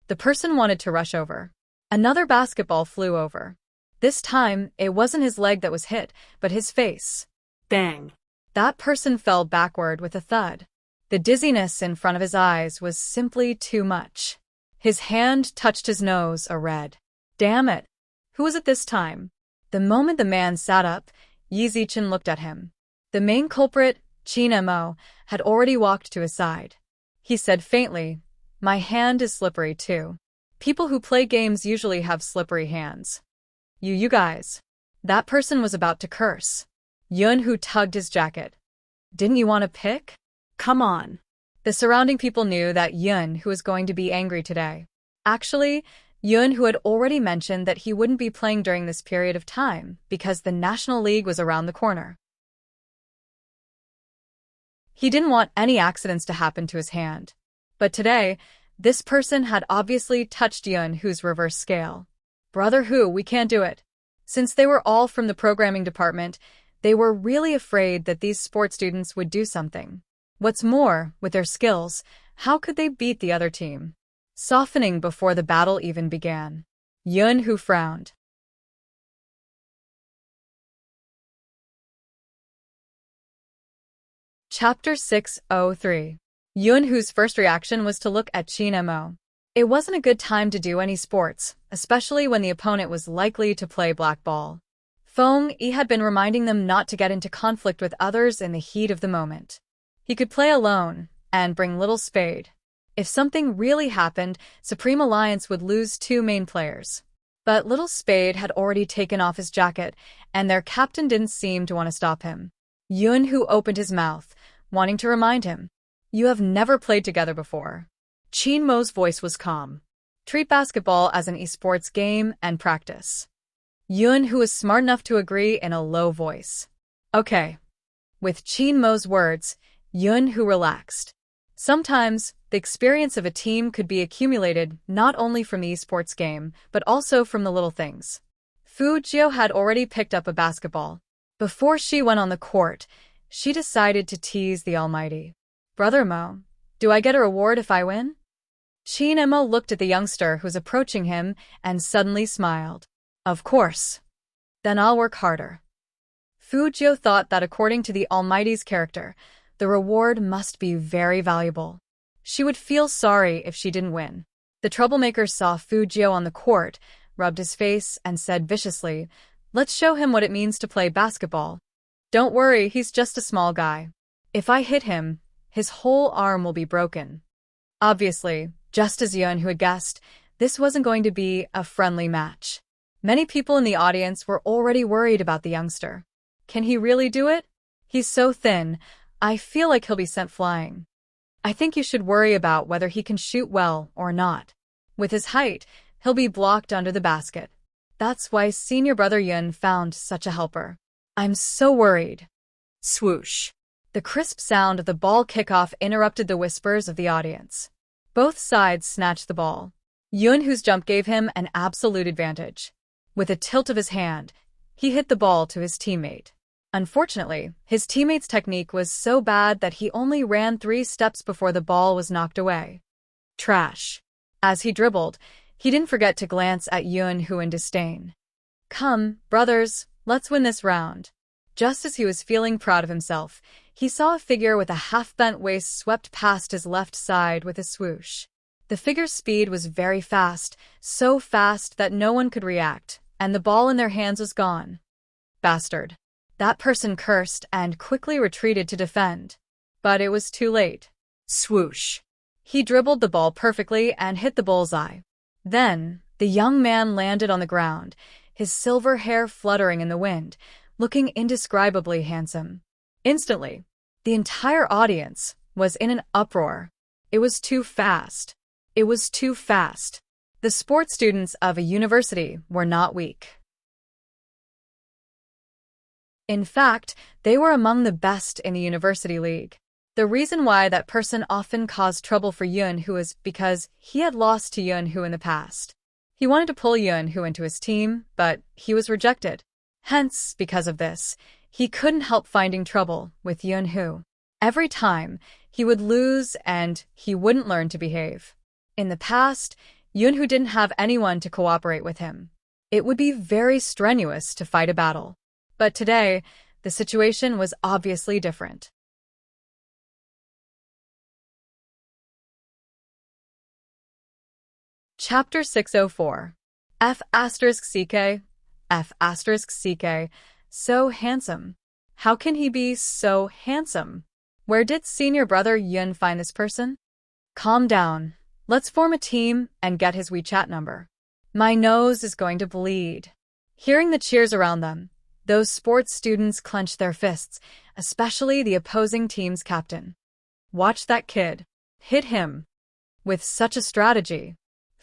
The person wanted to rush over. Another basketball flew over. This time, it wasn't his leg that was hit, but his face. Bang. That person fell backward with a thud. The dizziness in front of his eyes was simply too much. His hand touched his nose, a red. Damn it! Who was it this time? The moment the man sat up, Yi Zichen looked at him. The main culprit, Qin Mo, had already walked to his side. He said faintly, "My hand is slippery too. People who play games usually have slippery hands. You guys." That person was about to curse. Yun Hu tugged his jacket. "Didn't you want to pick?" Come on. The surrounding people knew that Yun Hu was going to be angry today. Actually, Yun Hu had already mentioned that he wouldn't be playing during this period of time because the National League was around the corner. He didn't want any accidents to happen to his hand. But today, this person had obviously touched Yun Hu's reverse scale. "Brother Hu, we can't do it." Since they were all from the programming department, they were really afraid that these sports students would do something. What's more, with their skills, how could they beat the other team? Softening before the battle even began. Yun Hu frowned. Chapter 603. Yun Hu's first reaction was to look at Qin Mo. It wasn't a good time to do any sports, especially when the opponent was likely to play black ball. Feng Yi had been reminding them not to get into conflict with others in the heat of the moment. He could play alone and bring Little Spade. If something really happened, Supreme Alliance would lose 2 main players. But Little Spade had already taken off his jacket, and their captain didn't seem to want to stop him. Yun Hu opened his mouth, wanting to remind him, "You have never played together before." Qin Mo's voice was calm. "Treat basketball as an esports game and practice." Yun Hu was smart enough to agree in a low voice. "Okay." With Qin Mo's words, Yun Hu relaxed. Sometimes, the experience of a team could be accumulated not only from the esports game, but also from the little things. Fu Jiu had already picked up a basketball. Before she went on the court, she decided to tease the Almighty. "Brother Mo, do I get a reward if I win?" Qin Mo looked at the youngster who was approaching him and suddenly smiled. "Of course. Then I'll work harder." Fu Jiu thought that according to the Almighty's character, the reward must be very valuable. She would feel sorry if she didn't win. The troublemaker saw Fu Jiu on the court, rubbed his face, and said viciously, "Let's show him what it means to play basketball. Don't worry, he's just a small guy. If I hit him, his whole arm will be broken." Obviously, just as Yun Hu had guessed, this wasn't going to be a friendly match. Many people in the audience were already worried about the youngster. Can he really do it? He's so thin, I feel like he'll be sent flying. I think you should worry about whether he can shoot well or not. With his height, he'll be blocked under the basket. That's why senior brother Yun found such a helper. I'm so worried. Swoosh. The crisp sound of the ball kickoff interrupted the whispers of the audience. Both sides snatched the ball. Yun Hu's jump gave him an absolute advantage. With a tilt of his hand, he hit the ball to his teammate. Unfortunately, his teammate's technique was so bad that he only ran 3 steps before the ball was knocked away. Trash. As he dribbled, he didn't forget to glance at Yun Hu in disdain. "Come, brothers, let's win this round." Just as he was feeling proud of himself, he saw a figure with a half-bent waist swept past his left side with a swoosh. The figure's speed was very fast, so fast that no one could react, and the ball in their hands was gone. Bastard. That person cursed and quickly retreated to defend. But it was too late. Swoosh. He dribbled the ball perfectly and hit the bullseye. Then, the young man landed on the ground, his silver hair fluttering in the wind, looking indescribably handsome. Instantly, the entire audience was in an uproar. It was too fast. It was too fast. The sports students of a university were not weak. In fact, they were among the best in the university league. The reason why that person often caused trouble for Yun Hu is because he had lost to Yun Hu in the past. He wanted to pull Yun Hu into his team, but he was rejected. Hence, because of this, he couldn't help finding trouble with Yun Hu. Every time, he would lose and he wouldn't learn to behave. In the past, Yun Hu didn't have anyone to cooperate with him. It would be very strenuous to fight a battle. But today, the situation was obviously different. Chapter 604. F asterisk CK. F asterisk CK. So handsome. How can he be so handsome? Where did senior brother Yun find this person? Calm down. Let's form a team and get his WeChat number. My nose is going to bleed. Hearing the cheers around them, those sports students clenched their fists, especially the opposing team's captain. Watch that kid. Hit him. With such a strategy,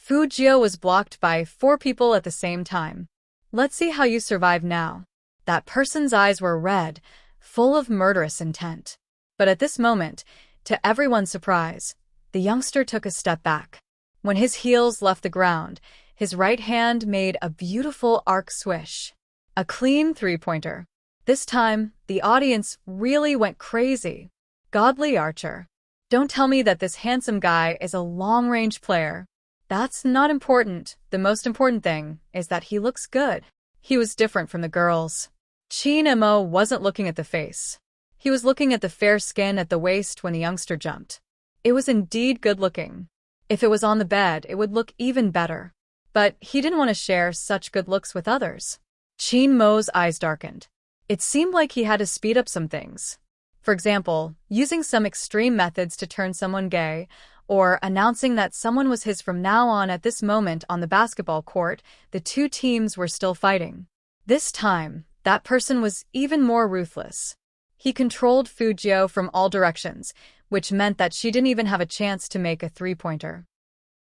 Fujio was blocked by 4 people at the same time. Let's see how you survive now. That person's eyes were red, full of murderous intent. But at this moment, to everyone's surprise, the youngster took a step back. When his heels left the ground, his right hand made a beautiful arc swish. A clean 3-pointer. This time, the audience really went crazy. Godly archer. Don't tell me that this handsome guy is a long-range player. That's not important. The most important thing is that he looks good. He was different from the girls. Chin Mo wasn't looking at the face. He was looking at the fair skin at the waist when the youngster jumped. It was indeed good-looking. If it was on the bed, it would look even better. But he didn't want to share such good looks with others. Chin Mo's eyes darkened. It seemed like he had to speed up some things. For example, using some extreme methods to turn someone gay, or announcing that someone was his from now on. At this moment on the basketball court, the 2 teams were still fighting. This time, that person was even more ruthless. He controlled Fujio from all directions, which meant that she didn't even have a chance to make a 3-pointer.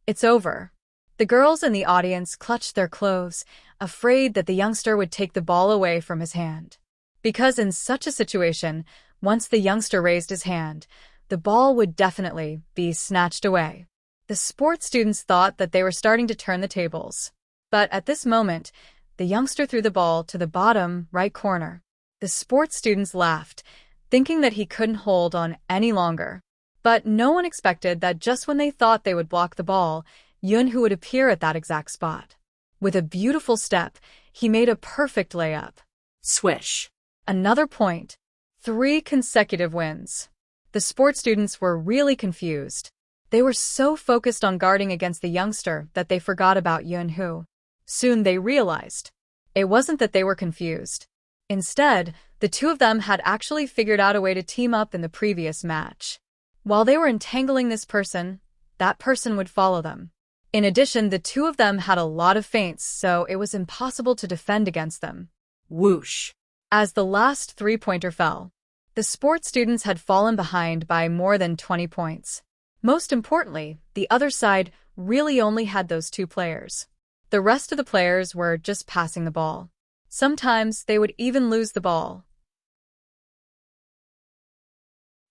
It's over. The girls in the audience clutched their clothes, afraid that the youngster would take the ball away from his hand. Because in such a situation, once the youngster raised his hand, the ball would definitely be snatched away. The sports students thought that they were starting to turn the tables. But at this moment, the youngster threw the ball to the bottom right corner. The sports students laughed, thinking that he couldn't hold on any longer. But no one expected that just when they thought they would block the ball, Yun-Hoo would appear at that exact spot. With a beautiful step, he made a perfect layup. Swish. Another point. 3 consecutive wins. The sports students were really confused. They were so focused on guarding against the youngster that they forgot about Yun-Hoo. Soon they realized. It wasn't that they were confused. Instead, the 2 of them had actually figured out a way to team up in the previous match. While they were entangling this person, that person would follow them. In addition, the 2 of them had a lot of feints, so it was impossible to defend against them. Whoosh. As the last 3-pointer fell, the sports students had fallen behind by more than 20 points. Most importantly, the other side really only had those 2 players. The rest of the players were just passing the ball. Sometimes they would even lose the ball.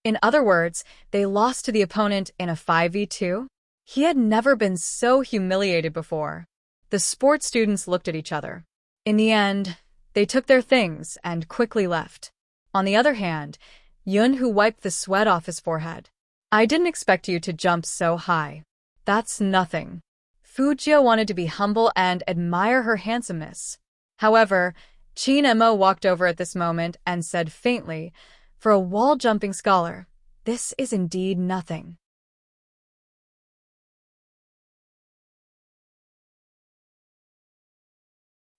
In other words, they lost to the opponent in a 5v2. He had never been so humiliated before. The sports students looked at each other. In the end, they took their things and quickly left. On the other hand, Yun-Hoo wiped the sweat off his forehead. I didn't expect you to jump so high. That's nothing. Fujio wanted to be humble and admire her handsomeness. However, Chin Mo walked over at this moment and said faintly, for a wall-jumping scholar, this is indeed nothing.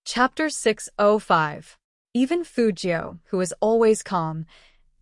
Chapter 605. Even Fujio, who was always calm,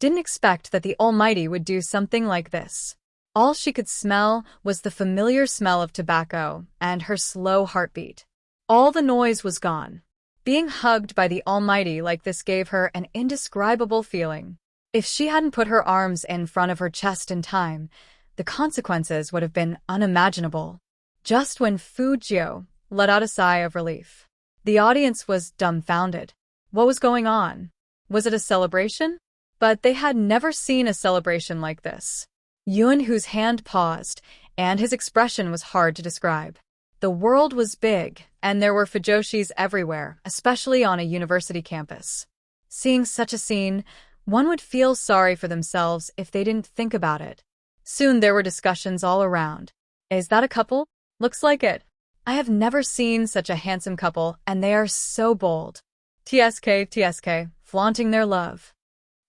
didn't expect that the Almighty would do something like this. All she could smell was the familiar smell of tobacco and her slow heartbeat. All the noise was gone. Being hugged by the Almighty like this gave her an indescribable feeling. If she hadn't put her arms in front of her chest in time, the consequences would have been unimaginable. Just when Fujio let out a sigh of relief, the audience was dumbfounded. What was going on? Was it a celebration? But they had never seen a celebration like this. Yun-Hoo's hand paused, and his expression was hard to describe. The world was big, and there were fujoshis everywhere, especially on a university campus. Seeing such a scene, one would feel sorry for themselves if they didn't think about it. Soon there were discussions all around. Is that a couple? Looks like it. I have never seen such a handsome couple, and they are so bold. TSK, flaunting their love.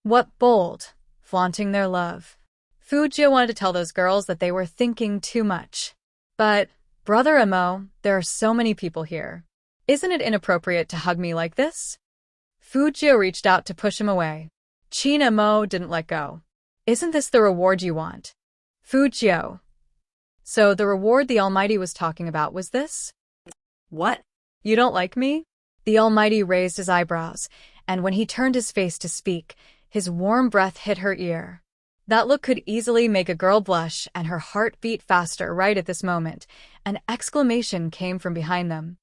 What bold, flaunting their love. Fujio wanted to tell those girls that they were thinking too much. But Brother Mo, there are so many people here. Isn't it inappropriate to hug me like this? Fujio reached out to push him away. Chin Mo didn't let go. Isn't this the reward you want? Fujio. So the reward the Almighty was talking about was this? What? You don't like me? The Almighty raised his eyebrows, and when he turned his face to speak, his warm breath hit her ear. That look could easily make a girl blush, and her heart beat faster right at this moment. An exclamation came from behind them.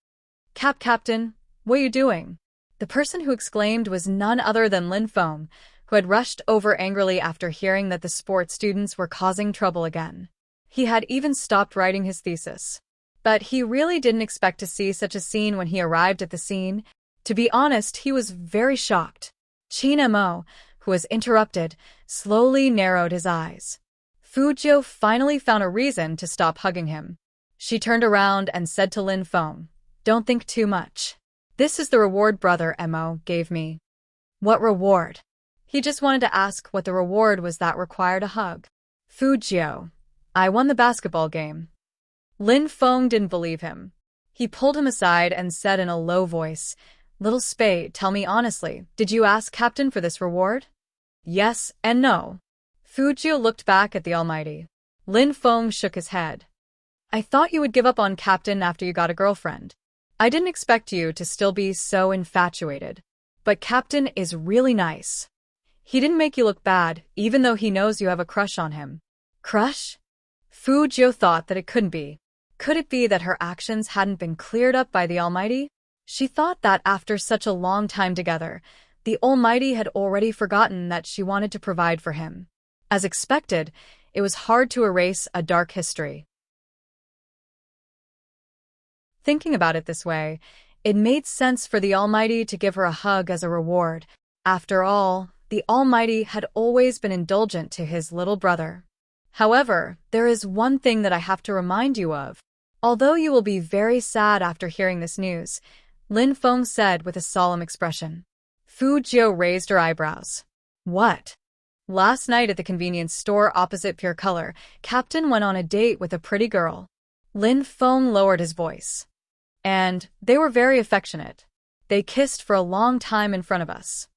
Captain, what are you doing? The person who exclaimed was none other than Lin Feng, who had rushed over angrily after hearing that the sports students were causing trouble again. He had even stopped writing his thesis. But he really didn't expect to see such a scene when he arrived at the scene. To be honest, he was very shocked. Chin Mo, who was interrupted, slowly narrowed his eyes. Fujio finally found a reason to stop hugging him. She turned around and said to Lin Feng, "Don't think too much. This is the reward Brother Mo gave me." What reward? He just wanted to ask what the reward was that required a hug. Fujio, I won the basketball game. Lin Feng didn't believe him. He pulled him aside and said in a low voice, "Little Spade, tell me honestly, did you ask Captain for this reward?" Yes and no. Fujio looked back at the Almighty. Lin Feng shook his head. I thought you would give up on Captain after you got a girlfriend. I didn't expect you to still be so infatuated. But Captain is really nice. He didn't make you look bad, even though he knows you have a crush on him. Crush? Fujio thought that it couldn't be. Could it be that her actions hadn't been cleared up by the Almighty? She thought that after such a long time together, the Almighty had already forgotten that she wanted to provide for him. As expected, it was hard to erase a dark history. Thinking about it this way, it made sense for the Almighty to give her a hug as a reward. After all, the Almighty had always been indulgent to his little brother. However, there is one thing that I have to remind you of. Although you will be very sad after hearing this news, Lin Feng said with a solemn expression. Fujio raised her eyebrows. What? Last night at the convenience store opposite Pure Color, Captain went on a date with a pretty girl. Lin Feng lowered his voice. And they were very affectionate. They kissed for a long time in front of us.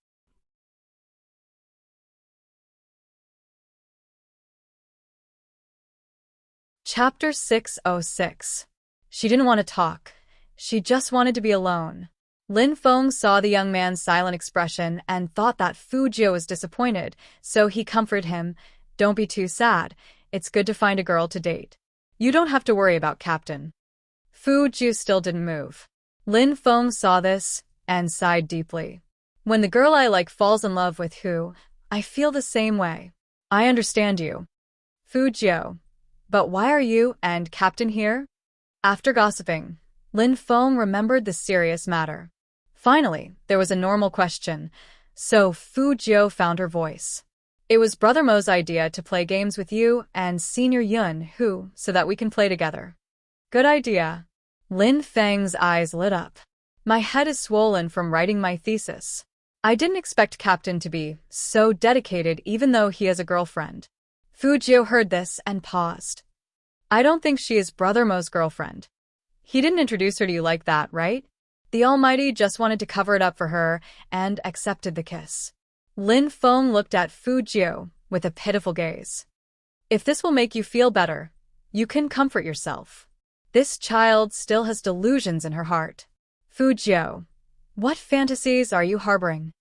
Chapter 606. She didn't want to talk. She just wanted to be alone. Lin Feng saw the young man's silent expression and thought that Fujio was disappointed, so he comforted him. Don't be too sad. It's good to find a girl to date. You don't have to worry about Captain. Fujio still didn't move. Lin Feng saw this and sighed deeply. When the girl I like falls in love with who, I feel the same way. I understand you. Fujio. But why are you and Captain here? After gossiping, Lin Feng remembered the serious matter. Finally, there was a normal question, so Fujio found her voice. It was Brother Mo's idea to play games with you and Senior Yun who, so that we can play together. Good idea. Lin Feng's eyes lit up. My head is swollen from writing my thesis. I didn't expect Captain to be so dedicated even though he has a girlfriend. Fujio heard this and paused. I don't think she is Brother Mo's girlfriend. He didn't introduce her to you like that, right? The Almighty just wanted to cover it up for her and accepted the kiss. Lin Feng looked at Fujio with a pitiful gaze. If this will make you feel better, you can comfort yourself. This child still has delusions in her heart. Fujio, what fantasies are you harboring?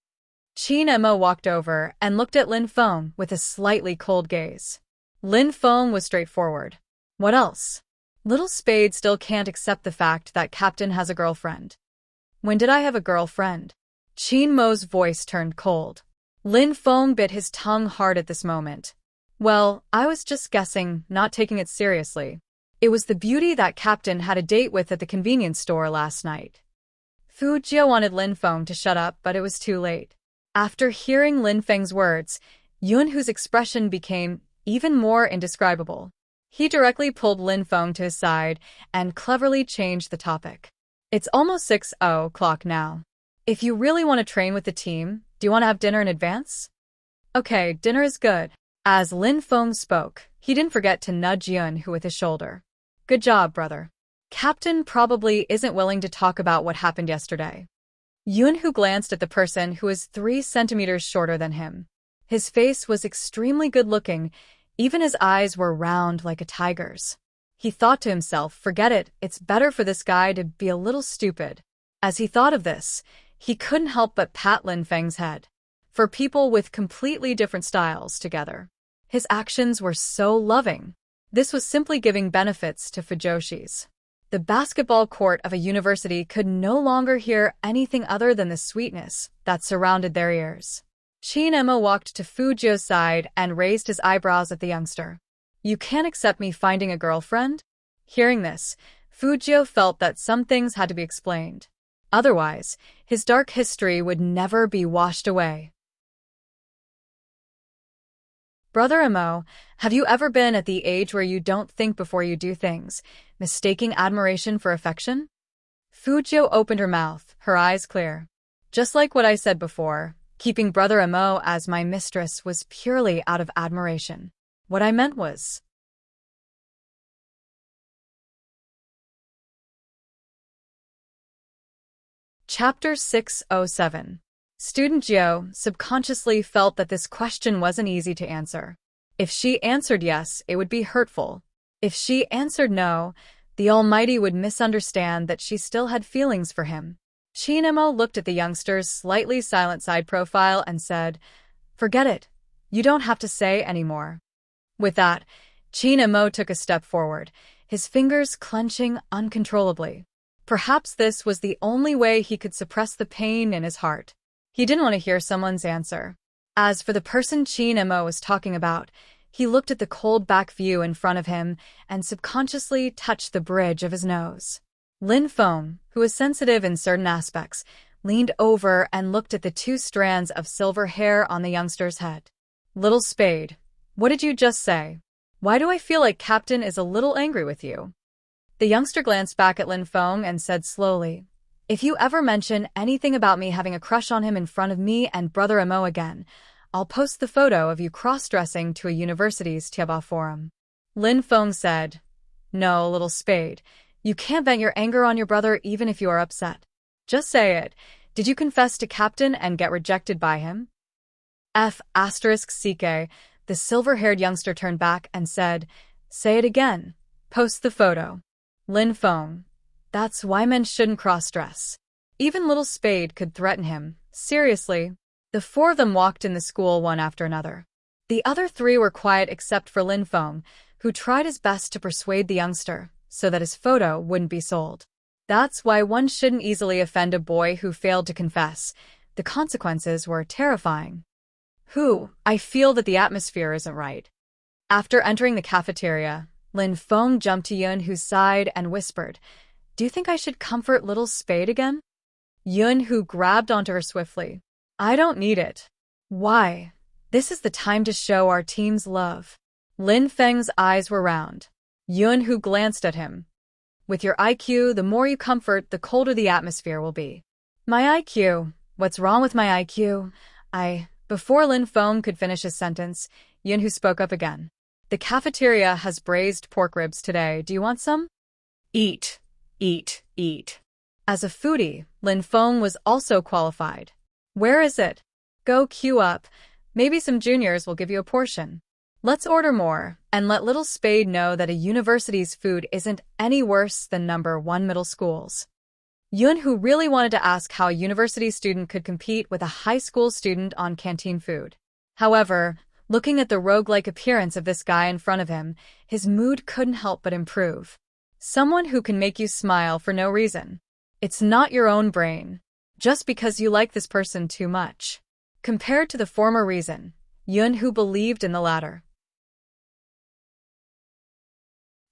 Chin Mo walked over and looked at Lin Feng with a slightly cold gaze. Lin Feng was straightforward. What else? Little Spade still can't accept the fact that Captain has a girlfriend. When did I have a girlfriend? Chin Mo's voice turned cold. Lin Feng bit his tongue hard at this moment. Well, I was just guessing, not taking it seriously. It was the beauty that Captain had a date with at the convenience store last night. Fujio wanted Lin Feng to shut up, but it was too late. After hearing Lin Feng's words, Yun Hu's expression became even more indescribable. He directly pulled Lin Feng to his side and cleverly changed the topic. It's almost 6:00 now. If you really want to train with the team, do you want to have dinner in advance? Okay, dinner is good. As Lin Feng spoke, he didn't forget to nudge Yun Hu with his shoulder. Good job, brother. Captain probably isn't willing to talk about what happened yesterday. Yunhu glanced at the person who was 3 centimeters shorter than him. His face was extremely good-looking, even his eyes were round like a tiger's. He thought to himself, forget it, it's better for this guy to be a little stupid. As he thought of this, he couldn't help but pat Lin Feng's head. For people with completely different styles together, his actions were so loving. This was simply giving benefits to Fujoshis. The basketball court of a university could no longer hear anything other than the sweetness that surrounded their ears. Chin-emo walked to Fujio's side and raised his eyebrows at the youngster. You can't accept me finding a girlfriend? Hearing this, Fujio felt that some things had to be explained. Otherwise, his dark history would never be washed away. Brother Emo, have you ever been at the age where you don't think before you do things, mistaking admiration for affection? Fujio opened her mouth, her eyes clear. Just like what I said before, keeping Brother Emo as my mistress was purely out of admiration. What I meant was... Chapter 607. Student Jio subconsciously felt that this question wasn't easy to answer. If she answered yes, it would be hurtful. If she answered no, the Almighty would misunderstand that she still had feelings for him. Chin-emo looked at the youngster's slightly silent side profile and said, forget it. You don't have to say anymore. With that, Chin-emo took a step forward, his fingers clenching uncontrollably. Perhaps this was the only way he could suppress the pain in his heart. He didn't want to hear someone's answer. As for the person Chin-emo was talking about, he looked at the cold back view in front of him and subconsciously touched the bridge of his nose. Lin Feng, who was sensitive in certain aspects, leaned over and looked at the 2 strands of silver hair on the youngster's head. Little Spade, what did you just say? Why do I feel like Captain is a little angry with you? The youngster glanced back at Lin Feng and said slowly, if you ever mention anything about me having a crush on him in front of me and Brother Emo again, I'll post the photo of you cross-dressing to a university's Tiaba forum. Lin Feng said, no, Little Spade, you can't vent your anger on your brother even if you are upset. Just say it. Did you confess to Captain and get rejected by him? *CK, the silver-haired youngster turned back and said, say it again. Post the photo. Lin Feng, that's why men shouldn't cross-dress. Even Little Spade could threaten him. Seriously. The 4 of them walked in the school one after another. The other 3 were quiet except for Lin Feng, who tried his best to persuade the youngster so that his photo wouldn't be sold. That's why one shouldn't easily offend a boy who failed to confess. The consequences were terrifying. I feel that the atmosphere isn't right. After entering the cafeteria, Lin Feng jumped to Yunhu's side and whispered, do you think I should comfort Little Spade again? Yunhu grabbed onto her swiftly. I don't need it. Why? This is the time to show our team's love. Lin Feng's eyes were round. Yunhu glanced at him. With your IQ, the more you comfort, the colder the atmosphere will be. My IQ? What's wrong with my IQ? Before Lin Feng could finish his sentence, Yunhu spoke up again. The cafeteria has braised pork ribs today. Do you want some? Eat. As a foodie, Lin Feng was also qualified. Where is it? Go queue up. Maybe some juniors will give you a portion. Let's order more, and let Little Spade know that a university's food isn't any worse than number 1 middle school's. Yunhu really wanted to ask how a university student could compete with a high school student on canteen food. However, looking at the rogue-like appearance of this guy in front of him, his mood couldn't help but improve. Someone who can make you smile for no reason. It's not your own brain. Just because you like this person too much. Compared to the former reason, Yunhu believed in the latter.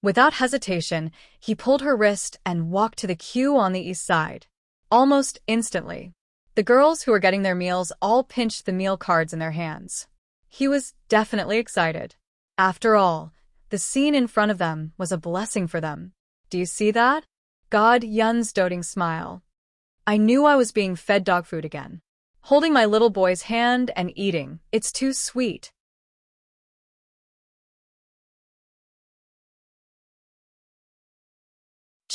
Without hesitation, he pulled her wrist and walked to the queue on the east side. Almost instantly, the girls who were getting their meals all pinched the meal cards in their hands. He was definitely excited. After all, the scene in front of them was a blessing for them. Do you see that? God Yun's doting smile. I knew I was being fed dog food again. Holding my little boy's hand and eating, it's too sweet.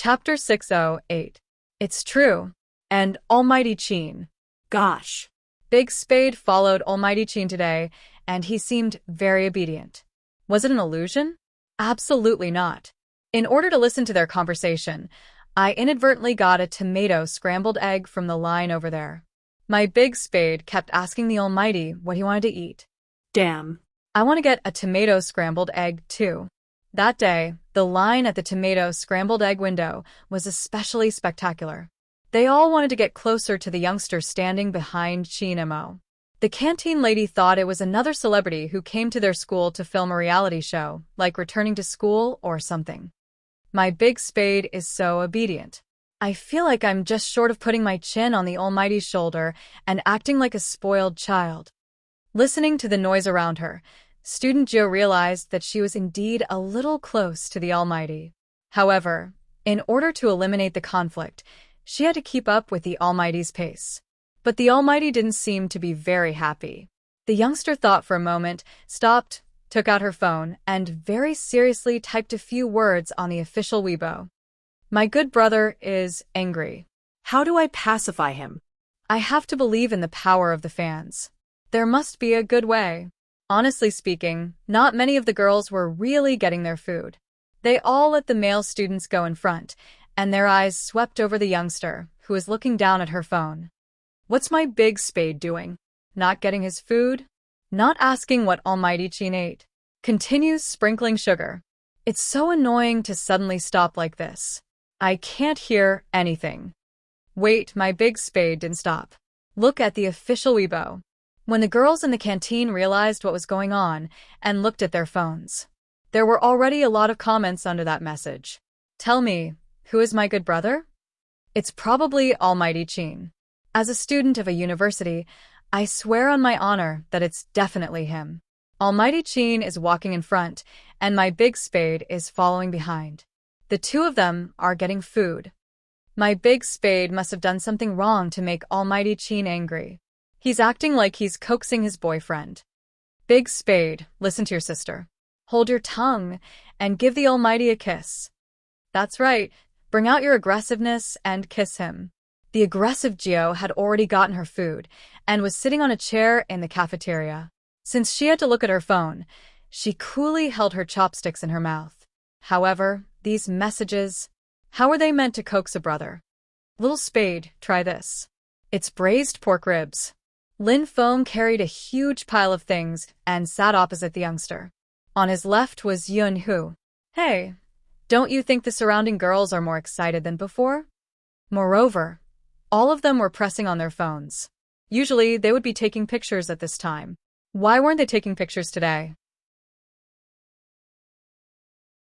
Chapter 608. It's true. And Almighty Chin. Gosh. Big Spade followed Almighty Chin today, and he seemed very obedient. Was it an illusion? Absolutely not. In order to listen to their conversation, I inadvertently got a tomato scrambled egg from the line over there. My Big Spade kept asking the Almighty what he wanted to eat. Damn. I want to get a tomato scrambled egg, too. That day, the line at the tomato scrambled egg window was especially spectacular. They all wanted to get closer to the youngster standing behind Chin Mo. The canteen lady thought it was another celebrity who came to their school to film a reality show, like returning to school or something. My Big Spade is so obedient. I feel like I'm just short of putting my chin on the Almighty's shoulder and acting like a spoiled child. Listening to the noise around her, Student Jo realized that she was indeed a little close to the Almighty. However, in order to eliminate the conflict, she had to keep up with the Almighty's pace. But the Almighty didn't seem to be very happy. The youngster thought for a moment, stopped, took out her phone, and very seriously typed a few words on the official Weibo. My good brother is angry. How do I pacify him? I have to believe in the power of the fans. There must be a good way. Honestly speaking, not many of the girls were really getting their food. They all let the male students go in front, and their eyes swept over the youngster, who was looking down at her phone. What's my Big Spade doing? Not getting his food? Not asking what Almighty Chin ate? Continues sprinkling sugar. It's so annoying to suddenly stop like this. I can't hear anything. Wait, my Big Spade didn't stop. Look at the official Weibo. When the girls in the canteen realized what was going on and looked at their phones, there were already a lot of comments under that message. Tell me, who is my good brother? It's probably Almighty Chin. As a student of a university, I swear on my honor that it's definitely him. Almighty Chin is walking in front, and my Big Spade is following behind. The two of them are getting food. My Big Spade must have done something wrong to make Almighty Chin angry. He's acting like he's coaxing his boyfriend. Big Spade, listen to your sister. Hold your tongue and give the Almighty a kiss. That's right, bring out your aggressiveness and kiss him. The aggressive Gio had already gotten her food and was sitting on a chair in the cafeteria. Since she had to look at her phone, she coolly held her chopsticks in her mouth. However, these messages, how were they meant to coax a brother? Little Spade, try this. It's braised pork ribs. Lin Feng carried a huge pile of things and sat opposite the youngster. On his left was Yun Hu. Hey, don't you think the surrounding girls are more excited than before? Moreover, all of them were pressing on their phones. Usually, they would be taking pictures at this time. Why weren't they taking pictures today?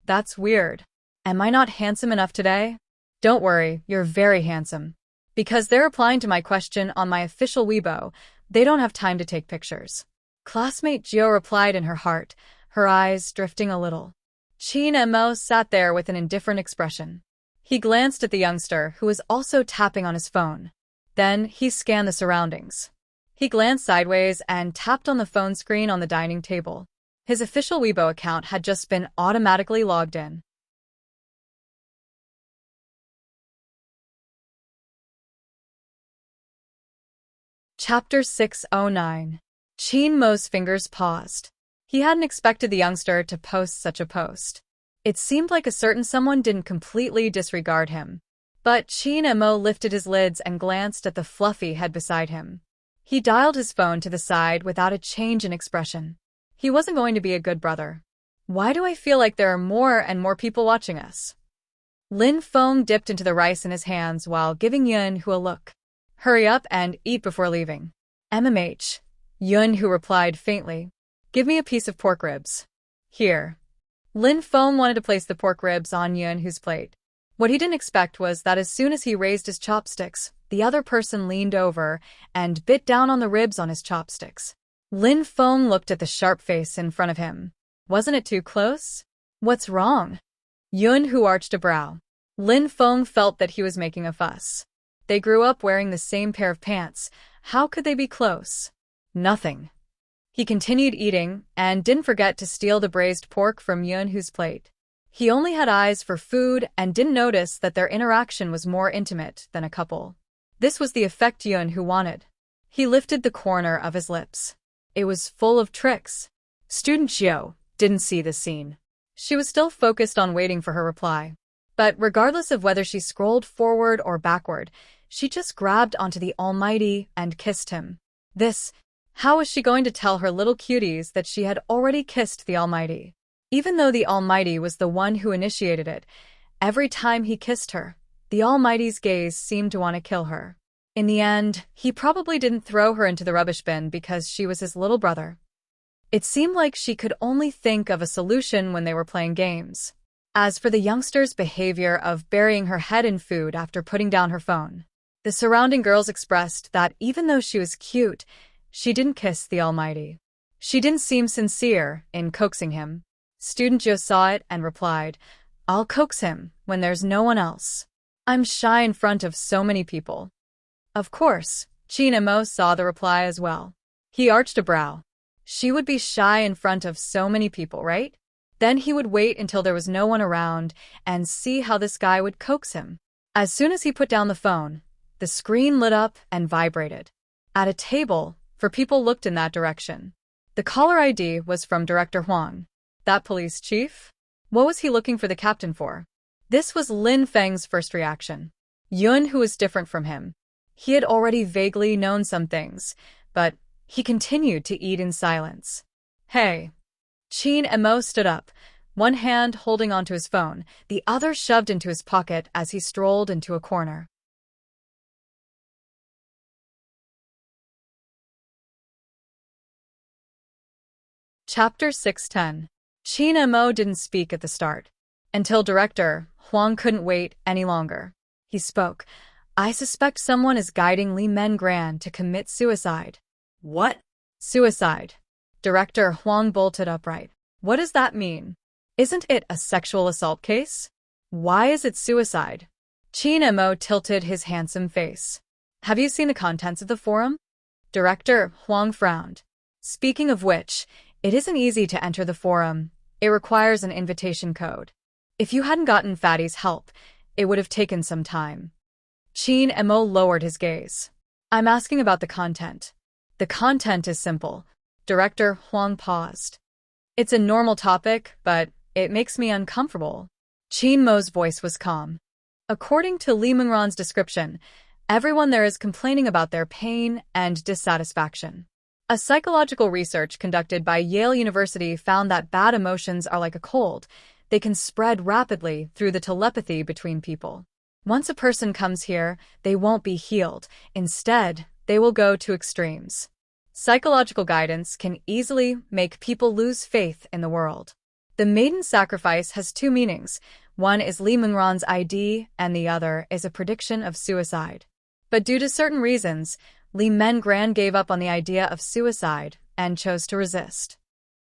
That's weird. Am I not handsome enough today? Don't worry, you're very handsome. Because they're replying to my question on my official Weibo, they don't have time to take pictures. Classmate Gio replied in her heart, her eyes drifting a little. Chin Mo sat there with an indifferent expression. He glanced at the youngster, who was also tapping on his phone. Then he scanned the surroundings. He glanced sideways and tapped on the phone screen on the dining table. His official Weibo account had just been automatically logged in. Chapter 609. Chin Mo's fingers paused. He hadn't expected the youngster to post such a post. It seemed like a certain someone didn't completely disregard him. But Chin Mo lifted his lids and glanced at the fluffy head beside him. He dialed his phone to the side without a change in expression. He wasn't going to be a good brother. Why do I feel like there are more and more people watching us? Lin Feng dipped into the rice in his hands while giving Yun Hu a look. Hurry up and eat before leaving. MMH. Yun Hu replied faintly. Give me a piece of pork ribs. Here. Lin Feng wanted to place the pork ribs on Yun Hu's plate. What he didn't expect was that as soon as he raised his chopsticks, the other person leaned over and bit down on the ribs on his chopsticks. Lin Feng looked at the sharp face in front of him. Wasn't it too close? What's wrong? Yun Hu arched a brow. Lin Feng felt that he was making a fuss. They grew up wearing the same pair of pants. How could they be close? Nothing. He continued eating and didn't forget to steal the braised pork from Yun Hu's plate. He only had eyes for food and didn't notice that their interaction was more intimate than a couple. This was the effect Yun who wanted. He lifted the corner of his lips. It was full of tricks. Student Xiao didn't see this scene. She was still focused on waiting for her reply. But regardless of whether she scrolled forward or backward, she just grabbed onto the Almighty and kissed him. How was she going to tell her little cuties that she had already kissed the Almighty? Even though the Almighty was the one who initiated it, every time he kissed her, the Almighty's gaze seemed to want to kill her. In the end, he probably didn't throw her into the rubbish bin because she was his little brother. It seemed like she could only think of a solution when they were playing games. As for the youngster's behavior of burying her head in food after putting down her phone, the surrounding girls expressed that even though she was cute, she didn't kiss the Almighty. She didn't seem sincere in coaxing him. Student Joe saw it and replied, "I'll coax him when there's no one else. I'm shy in front of so many people." Of course, Chin Mo saw the reply as well. He arched a brow. She would be shy in front of so many people, right? Then he would wait until there was no one around and see how this guy would coax him. As soon as he put down the phone, the screen lit up and vibrated. At a table, four people looked in that direction. The caller ID was from Director Huang. That police chief? What was he looking for the captain for? This was Lin Feng's first reaction. Yun, who was different from him. He had already vaguely known some things, but he continued to eat in silence. Hey. Chin Mo stood up, one hand holding onto his phone, the other shoved into his pocket as he strolled into a corner. Chapter 610. Chin Mo didn't speak at the start. Until Director Huang couldn't wait any longer. He spoke. "I suspect someone is guiding Li Mengran to commit suicide." What? Suicide. Director Huang bolted upright. What does that mean? Isn't it a sexual assault case? Why is it suicide? Chin Mo tilted his handsome face. Have you seen the contents of the forum? Director Huang frowned. Speaking of which, it isn't easy to enter the forum. It requires an invitation code. If you hadn't gotten Fatty's help, it would have taken some time. Chin Mo lowered his gaze. I'm asking about the content. The content is simple. Director Huang paused. It's a normal topic, but it makes me uncomfortable. Chin Mo's voice was calm. According to Li Mengran's description, everyone there is complaining about their pain and dissatisfaction. A psychological research conducted by Yale University found that bad emotions are like a cold. They can spread rapidly through the telepathy between people. Once a person comes here, they won't be healed. Instead, they will go to extremes. Psychological guidance can easily make people lose faith in the world. The maiden sacrifice has two meanings. One is Li Mengran's ID, and the other is a prediction of suicide. But due to certain reasons, Li Mengran gave up on the idea of suicide and chose to resist.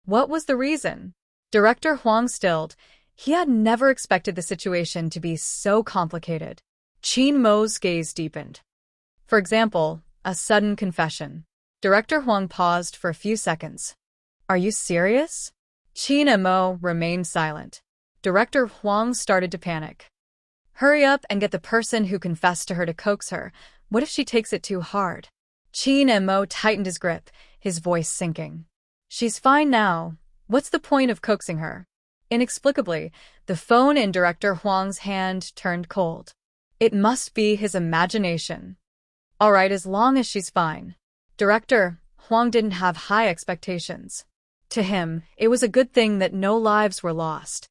What was the reason? Director Huang stilled. He had never expected the situation to be so complicated. Chin Mo's gaze deepened. For example, a sudden confession. Director Huang paused for a few seconds. Are you serious? Chin Mo remained silent. Director Huang started to panic. Hurry up and get the person who confessed to her to coax her. What if she takes it too hard? Chin Mo tightened his grip, his voice sinking. She's fine now. What's the point of coaxing her? Inexplicably, the phone in Director Huang's hand turned cold. It must be his imagination. All right, as long as she's fine. Director Huang didn't have high expectations. To him, it was a good thing that no lives were lost.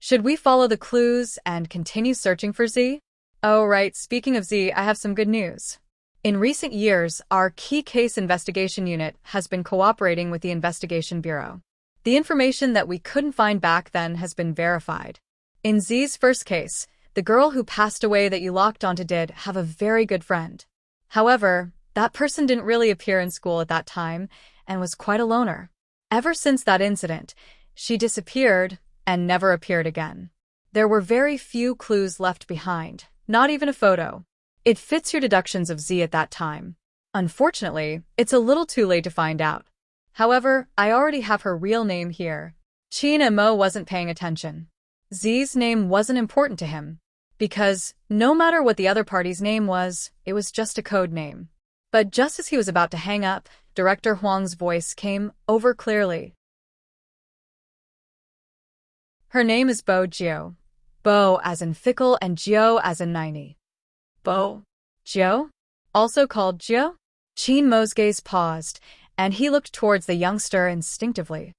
Should we follow the clues and continue searching for Z? Oh, right, speaking of Z, I have some good news. In recent years, our key case investigation unit has been cooperating with the Investigation Bureau. The information that we couldn't find back then has been verified. In Z's first case, the girl who passed away that you locked onto did have a very good friend. However, that person didn't really appear in school at that time and was quite a loner. Ever since that incident, she disappeared and never appeared again. There were very few clues left behind, not even a photo. It fits your deductions of Z at that time. Unfortunately, it's a little too late to find out. However, I already have her real name here. Chin Mo wasn't paying attention. Z's name wasn't important to him, because no matter what the other party's name was, it was just a code name. But just as he was about to hang up, Director Huang's voice came over clearly. Her name is Bo Jiao. Bo as in fickle and Jiao as in 90. Bo Jiao? Also called Jiao? Qin Mo's gaze paused, and he looked towards the youngster instinctively.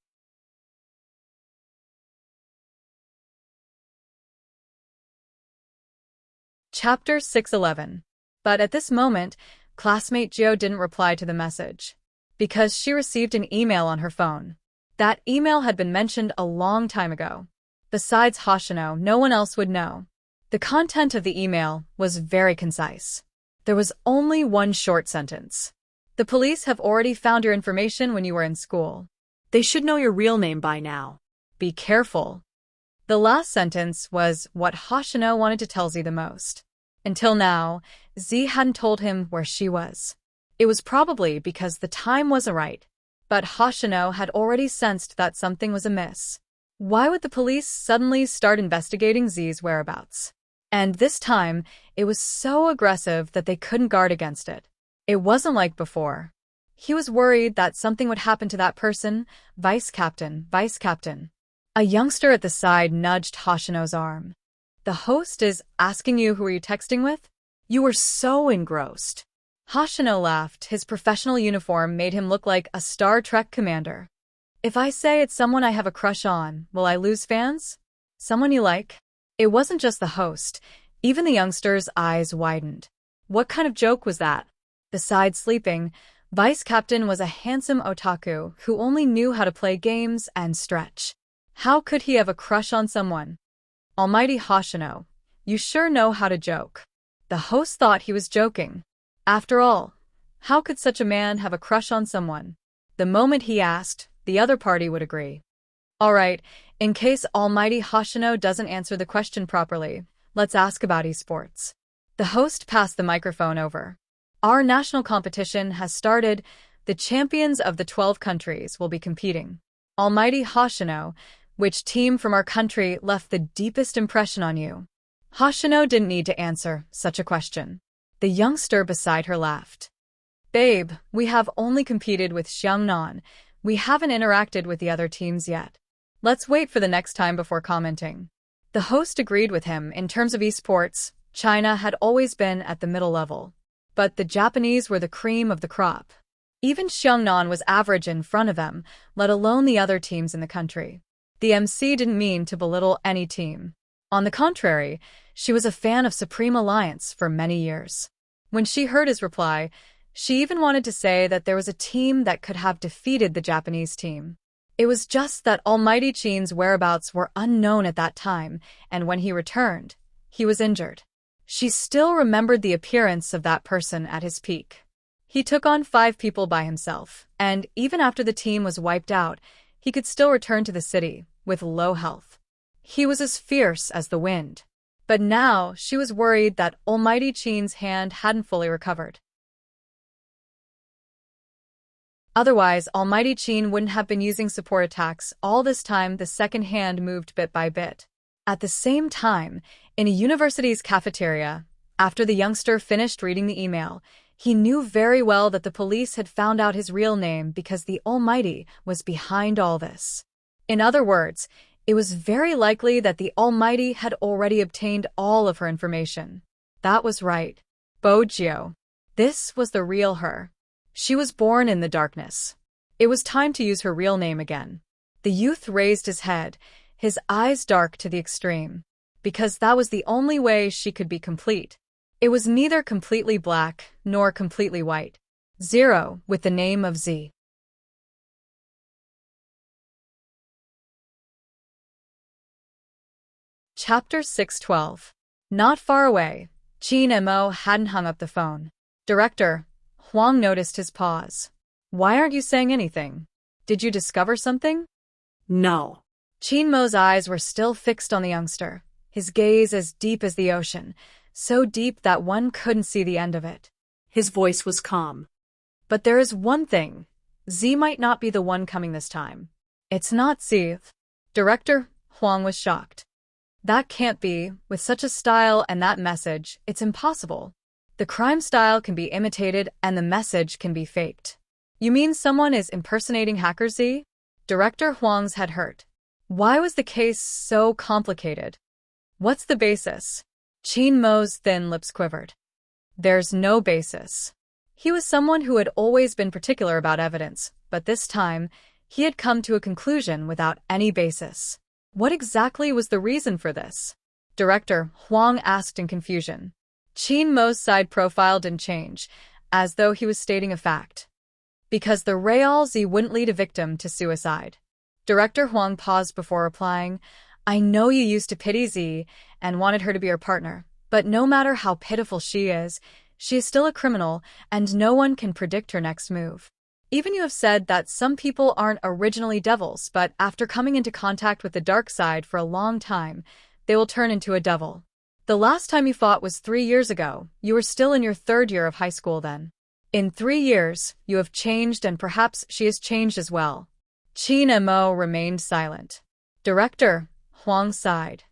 Chapter 611. But at this moment, classmate Jiao didn't reply to the message, because she received an email on her phone. That email had been mentioned a long time ago. Besides Hoshino, no one else would know. The content of the email was very concise. There was only one short sentence. The police have already found your information when you were in school. They should know your real name by now. Be careful. The last sentence was what Hoshino wanted to tell Z the most. Until now, Z hadn't told him where she was. It was probably because the time wasn't right. But Hoshino had already sensed that something was amiss. Why would the police suddenly start investigating Z's whereabouts? And this time, it was so aggressive that they couldn't guard against it. It wasn't like before. He was worried that something would happen to that person. Vice Captain. A youngster at the side nudged Hoshino's arm. The host is asking you who are you texting with? You were so engrossed. Hoshino laughed. His professional uniform made him look like a Star Trek commander. If I say it's someone I have a crush on, will I lose fans? Someone you like? It wasn't just the host. Even the youngster's eyes widened. What kind of joke was that? Besides sleeping, Vice Captain was a handsome otaku who only knew how to play games and stretch. How could he have a crush on someone? Almighty Hoshino, you sure know how to joke. The host thought he was joking. After all, how could such a man have a crush on someone? The moment he asked, the other party would agree. All right, in case Almighty Hoshino doesn't answer the question properly, let's ask about esports. The host passed the microphone over. Our national competition has started. The champions of the 12 countries will be competing. Almighty Hoshino, which team from our country left the deepest impression on you? Hoshino didn't need to answer such a question. The youngster beside her laughed. Babe, we have only competed with Xiangnan. We haven't interacted with the other teams yet. Let's wait for the next time before commenting. The host agreed with him. In terms of esports, China had always been at the middle level. But the Japanese were the cream of the crop. Even Xiangnan was average in front of them, let alone the other teams in the country. The MC didn't mean to belittle any team. On the contrary, she was a fan of Supreme Alliance for many years. When she heard his reply, she even wanted to say that there was a team that could have defeated the Japanese team. It was just that Almighty Qin's whereabouts were unknown at that time, and when he returned, he was injured. She still remembered the appearance of that person at his peak. He took on 5 people by himself, and even after the team was wiped out, he could still return to the city with low health. He was as fierce as the wind. But now she was worried that Almighty Qin's hand hadn't fully recovered. Otherwise, Almighty Qin wouldn't have been using support attacks. All this time, the second hand moved bit by bit. At the same time, in a university's cafeteria, after the youngster finished reading the email, he knew very well that the police had found out his real name because the Almighty was behind all this. In other words, it was very likely that the Almighty had already obtained all of her information. That was right. Bo Jiao. This was the real her. She was born in the darkness. It was time to use her real name again. The youth raised his head, his eyes dark to the extreme, because that was the only way she could be complete. It was neither completely black nor completely white. 0 with the name of Z. Chapter 612. Not far away, Qin Mo hadn't hung up the phone. Director, Huang noticed his pause. Why aren't you saying anything? Did you discover something? No. Qin Mo's eyes were still fixed on the youngster, his gaze as deep as the ocean, so deep that one couldn't see the end of it. His voice was calm. But there is one thing. Z might not be the one coming this time. It's not Z. Director, Huang was shocked. That can't be. With such a style and that message, it's impossible. The crime style can be imitated and the message can be faked. You mean someone is impersonating Hacker Z? Director Huang's head hurt. Why was the case so complicated? What's the basis? Qin Mo's thin lips quivered. There's no basis. He was someone who had always been particular about evidence, but this time, he had come to a conclusion without any basis. What exactly was the reason for this? Director Huang asked in confusion. Qin Mo's side profile didn't change, as though he was stating a fact. Because the Real Z wouldn't lead a victim to suicide. Director Huang paused before replying, I know you used to pity Z and wanted her to be your partner, but no matter how pitiful she is still a criminal and no one can predict her next move. Even you have said that some people aren't originally devils, but after coming into contact with the dark side for a long time, they will turn into a devil. The last time you fought was 3 years ago. You were still in your 3rd year of high school then. In 3 years, you have changed and perhaps she has changed as well. Qin Mo remained silent. Director Huang sighed.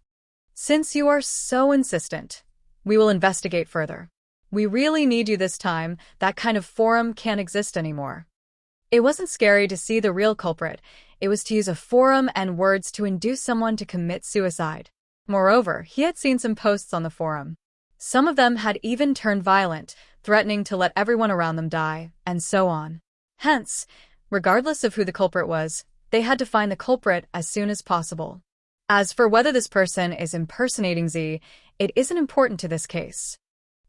Since you are so insistent, we will investigate further. We really need you this time. That kind of forum can't exist anymore. It wasn't scary to see the real culprit. It was to use a forum and words to induce someone to commit suicide. Moreover, he had seen some posts on the forum. Some of them had even turned violent, threatening to let everyone around them die, and so on. Hence, regardless of who the culprit was, they had to find the culprit as soon as possible. As for whether this person is impersonating Z, it isn't important to this case.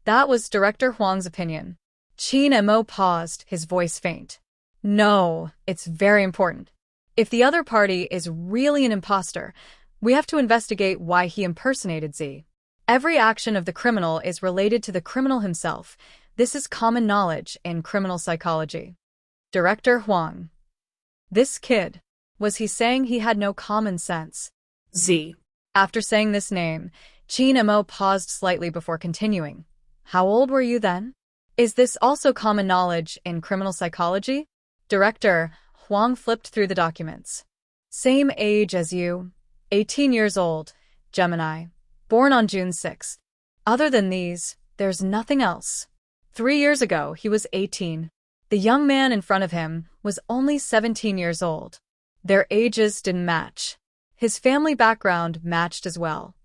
That was Director Huang's opinion. Qin Mo paused, his voice faint. No, it's very important. If the other party is really an imposter, we have to investigate why he impersonated Z. Every action of the criminal is related to the criminal himself. This is common knowledge in criminal psychology. Director Huang. This kid. Was he saying he had no common sense? Z. After saying this name, Qin Mo paused slightly before continuing. How old were you then? Is this also common knowledge in criminal psychology? Director Huang flipped through the documents. Same age as you. 18 years old, Gemini. Born on June 6th. Other than these, there's nothing else. 3 years ago, he was 18. The young man in front of him was only 17 years old. Their ages didn't match. His family background matched as well.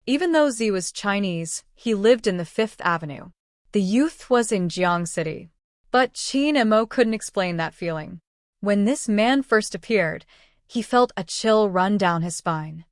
Even though Z was Chinese, he lived in the 5th Avenue. The youth was in Jiang City. But Qin Mo couldn't explain that feeling. When this man first appeared, he felt a chill run down his spine.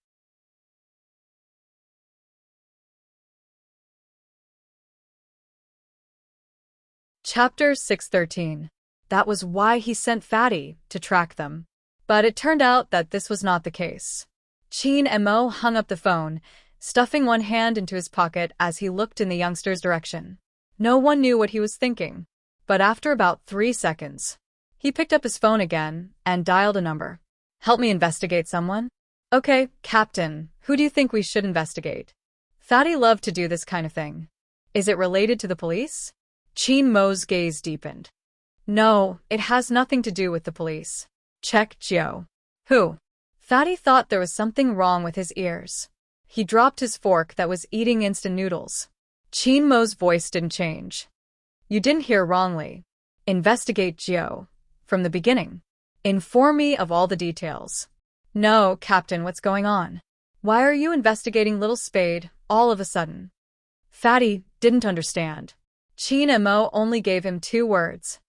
Chapter 613. That was why he sent Fatty to track them. But it turned out that this was not the case. Qin Mo hung up the phone, stuffing one hand into his pocket as he looked in the youngster's direction. No one knew what he was thinking. But after about 3 seconds, he picked up his phone again and dialed a number. Help me investigate someone? Okay, Captain, who do you think we should investigate? Fatty loved to do this kind of thing. Is it related to the police? Qin Mo's gaze deepened. No, it has nothing to do with the police. Check Gio. Who? Fatty thought there was something wrong with his ears. He dropped his fork that was eating instant noodles. Qin Mo's voice didn't change. You didn't hear wrongly. Investigate Gio. From the beginning. Inform me of all the details. No, Captain, what's going on? Why are you investigating Little Spade all of a sudden? Fatty didn't understand. Qin Mo only gave him 2 words.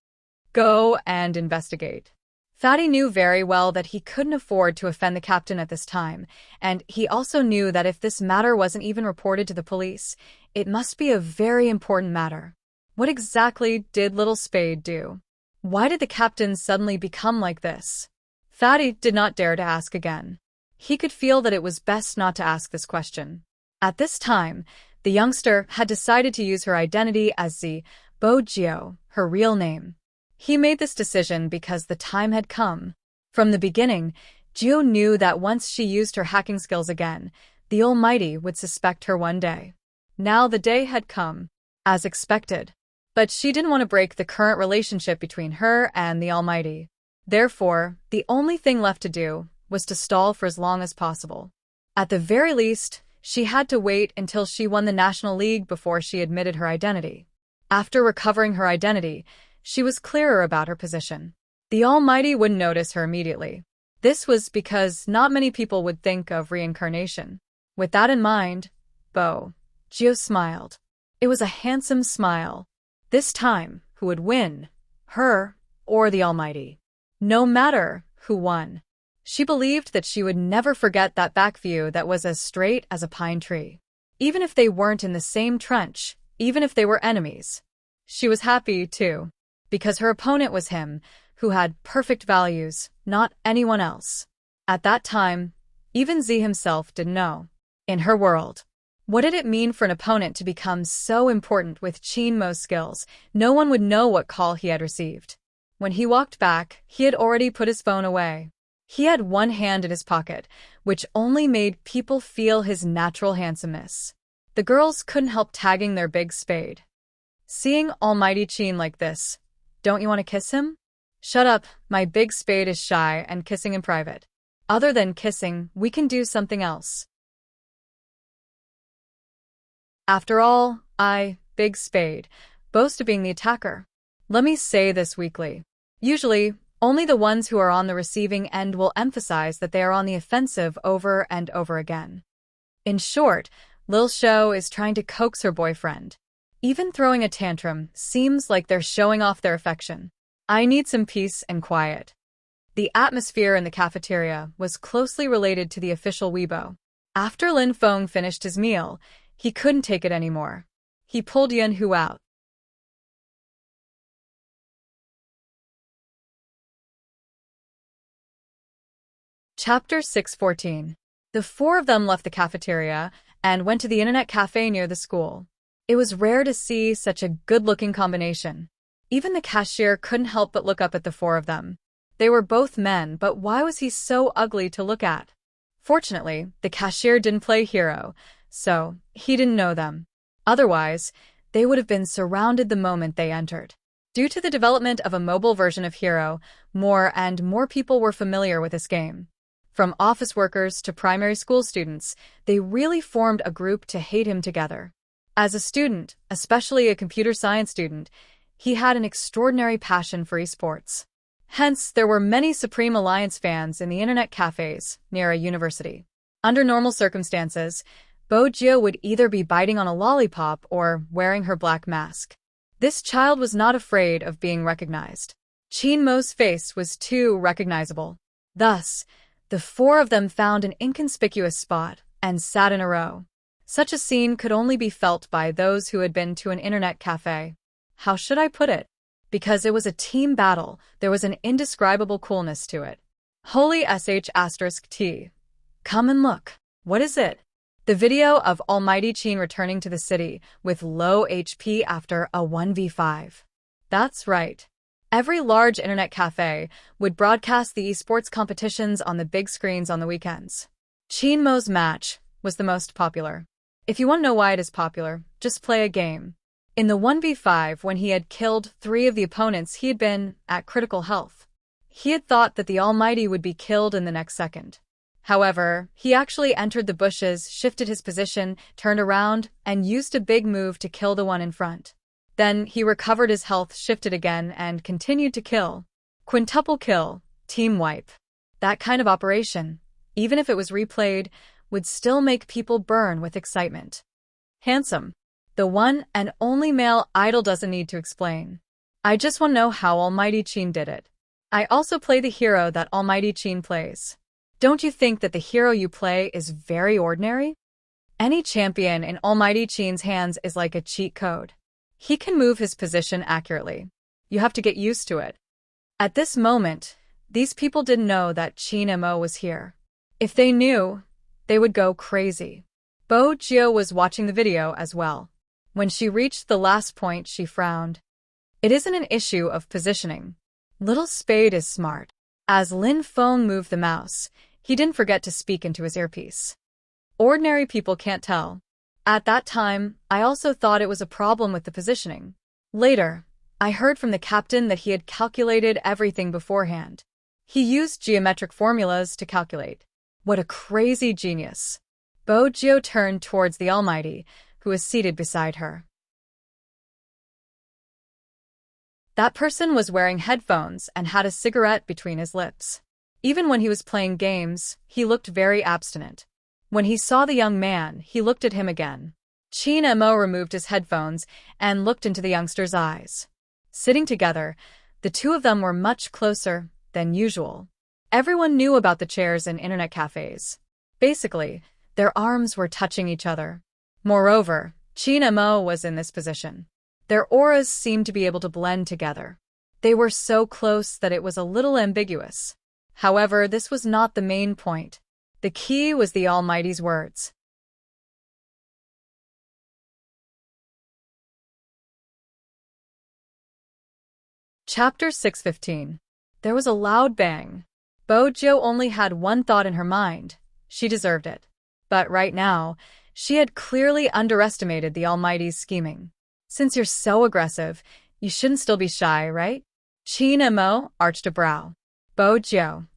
Go and investigate. Fatty knew very well that he couldn't afford to offend the captain at this time, and he also knew that if this matter wasn't even reported to the police, it must be a very important matter. What exactly did Little Spade do? Why did the captain suddenly become like this? Fatty did not dare to ask again. He could feel that it was best not to ask this question. At this time, the youngster had decided to use her identity as Z Bo Gio, her real name. He made this decision because the time had come. From the beginning, Gio knew that once she used her hacking skills again, the Almighty would suspect her one day. Now the day had come, as expected. But she didn't want to break the current relationship between her and the Almighty. Therefore, the only thing left to do was to stall for as long as possible. At the very least, she had to wait until she won the National League before she admitted her identity. After recovering her identity, she was clearer about her position. The Almighty wouldn't notice her immediately. This was because not many people would think of reincarnation. With that in mind, Gio smiled. It was a handsome smile. This time, who would win? Her or the Almighty? No matter who won. She believed that she would never forget that back view that was as straight as a pine tree. Even if they weren't in the same trench, even if they were enemies. She was happy, too, because her opponent was him, who had perfect values, not anyone else. At that time, even Z himself didn't know. In her world, what did it mean for an opponent to become so important with Chinmo's skills? No one would know what call he had received. When he walked back, he had already put his phone away. He had one hand in his pocket, which only made people feel his natural handsomeness. The girls couldn't help tagging their big spade. Seeing Almighty Chin like this, don't you want to kiss him? Shut up, my big spade is shy and kissing in private. Other than kissing, we can do something else. After all, I, big spade, boast of being the attacker. Let me say this weakly. Usually, only the ones who are on the receiving end will emphasize that they are on the offensive over and over again. In short, Lil Shou is trying to coax her boyfriend. Even throwing a tantrum seems like they're showing off their affection. I need some peace and quiet. The atmosphere in the cafeteria was closely related to the official Weibo. After Lin Feng finished his meal, he couldn't take it anymore. He pulled Yun Hu out. Chapter 614. The four of them left the cafeteria and went to the internet cafe near the school. It was rare to see such a good-looking combination. Even the cashier couldn't help but look up at the four of them. They were both men, but why was he so ugly to look at? Fortunately, the cashier didn't play hero, so he didn't know them. Otherwise, they would have been surrounded the moment they entered. Due to the development of a mobile version of Hero, more and more people were familiar with this game. From office workers to primary school students, they really formed a group to hate him together. As a student, especially a computer science student, he had an extraordinary passion for esports. Hence, there were many Supreme Alliance fans in the internet cafes near a university. Under normal circumstances, Gio would either be biting on a lollipop or wearing her black mask. This child was not afraid of being recognized. Chinmo's face was too recognizable. Thus, the four of them found an inconspicuous spot and sat in a row. Such a scene could only be felt by those who had been to an internet cafe. How should I put it? Because it was a team battle, there was an indescribable coolness to it. Holy sh*T. Come and look. What is it? The video of Almighty Chin returning to the city with low HP after a 1v5. That's right. Every large internet cafe would broadcast the esports competitions on the big screens on the weekends. Chinmo's match was the most popular. If you want to know why it is popular, just play a game. In the 1v5, when he had killed 3 of the opponents, he had been at critical health. He had thought that the Almighty would be killed in the next second. However, he actually entered the bushes, shifted his position, turned around, and used a big move to kill the one in front. Then he recovered his health, shifted again, and continued to kill. Quintuple kill, team wipe. That kind of operation, even if it was replayed, would still make people burn with excitement. Handsome. The one and only male idol doesn't need to explain. I just want to know how Almighty Chin did it. I also play the hero that Almighty Chin plays. Don't you think that the hero you play is very ordinary? Any champion in Almighty Chin's hands is like a cheat code. He can move his position accurately. You have to get used to it. At this moment, these people didn't know that Chinmo was here. If they knew, they would go crazy. Gio was watching the video as well. When she reached the last point, she frowned. It isn't an issue of positioning. Little Spade is smart. As Lin Feng moved the mouse, he didn't forget to speak into his earpiece. Ordinary people can't tell. At that time, I also thought it was a problem with the positioning. Later, I heard from the captain that he had calculated everything beforehand. He used geometric formulas to calculate. What a crazy genius. Bo-Jio turned towards the Almighty, who was seated beside her. That person was wearing headphones and had a cigarette between his lips. Even when he was playing games, he looked very abstinent. When he saw the young man, he looked at him again. Qin Mo removed his headphones and looked into the youngster's eyes. Sitting together, the two of them were much closer than usual. Everyone knew about the chairs in internet cafes. Basically, their arms were touching each other. Moreover, Qin Mo was in this position. Their auras seemed to be able to blend together. They were so close that it was a little ambiguous. However, this was not the main point. The key was the Almighty's words. Chapter 615. There was a loud bang. Bo-Jio only had one thought in her mind. She deserved it. But right now, she had clearly underestimated the Almighty's scheming. Since you're so aggressive, you shouldn't still be shy, right? Qin Mo arched a brow. Bo-Jio.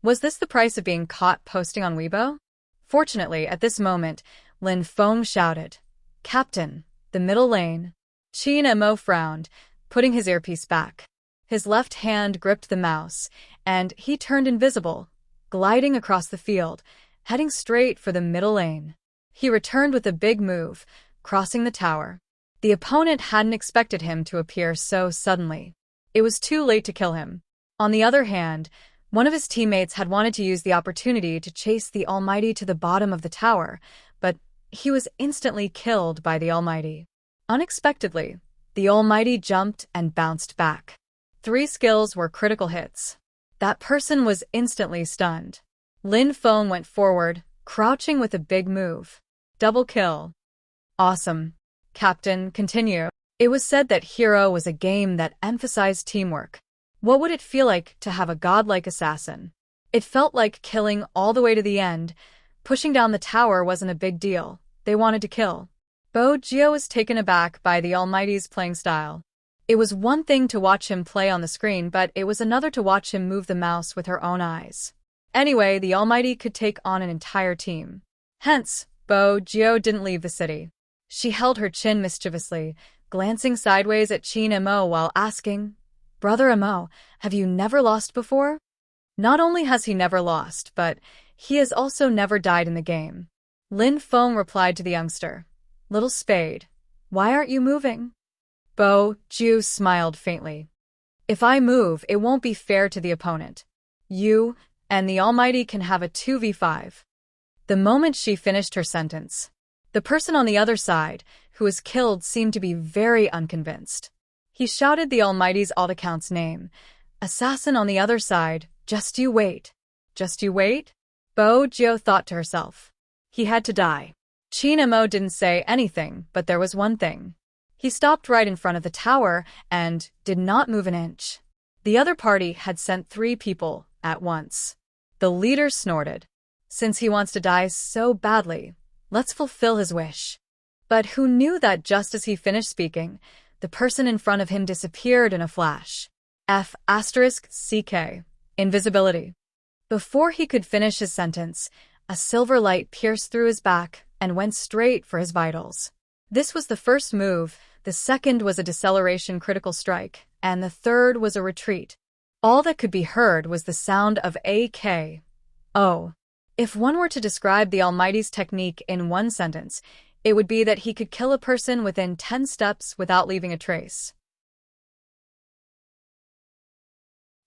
Was this the price of being caught posting on Weibo? Fortunately, at this moment, Lin Feng shouted, "Captain, the middle lane." Qin Mo frowned, putting his earpiece back. His left hand gripped the mouse, and he turned invisible, gliding across the field, heading straight for the middle lane. He returned with a big move, crossing the tower. The opponent hadn't expected him to appear so suddenly. It was too late to kill him. On the other hand, one of his teammates had wanted to use the opportunity to chase the Almighty to the bottom of the tower, but he was instantly killed by the Almighty. Unexpectedly, the Almighty jumped and bounced back. 3 skills were critical hits. That person was instantly stunned. Lin Feng went forward, crouching with a big move. Double kill. Awesome. Captain, continue. It was said that Hero was a game that emphasized teamwork. What would it feel like to have a godlike assassin? It felt like killing all the way to the end. Pushing down the tower wasn't a big deal. They wanted to kill. Bo-Jio was taken aback by the Almighty's playing style. It was one thing to watch him play on the screen, but it was another to watch him move the mouse with her own eyes. Anyway, the Almighty could take on an entire team. Hence, Bo-Jio didn't leave the city. She held her chin mischievously, glancing sideways at Qin Mo while asking, "Brother Mo, have you never lost before?" Not only has he never lost, but he has also never died in the game. Lin Feng replied to the youngster, "Little Spade, why aren't you moving?" Bo-Jio smiled faintly. "If I move, it won't be fair to the opponent. You and the Almighty can have a 2v5. The moment she finished her sentence, the person on the other side, who was killed, seemed to be very unconvinced. He shouted the Almighty's alt account's name. Assassin on the other side, just you wait. Just you wait? Bo-Jio thought to herself. He had to die. Qin Mo didn't say anything, but there was one thing. He stopped right in front of the tower and did not move an inch. The other party had sent 3 people at once. The leader snorted. Since he wants to die so badly, let's fulfill his wish. But who knew that just as he finished speaking, the person in front of him disappeared in a flash. F***CK. Invisibility. Before he could finish his sentence, a silver light pierced through his back and went straight for his vitals. This was the first move, the second was a deceleration critical strike, and the third was a retreat. All that could be heard was the sound of AK. If one were to describe the Almighty's technique in one sentence, it would be that he could kill a person within 10 steps without leaving a trace.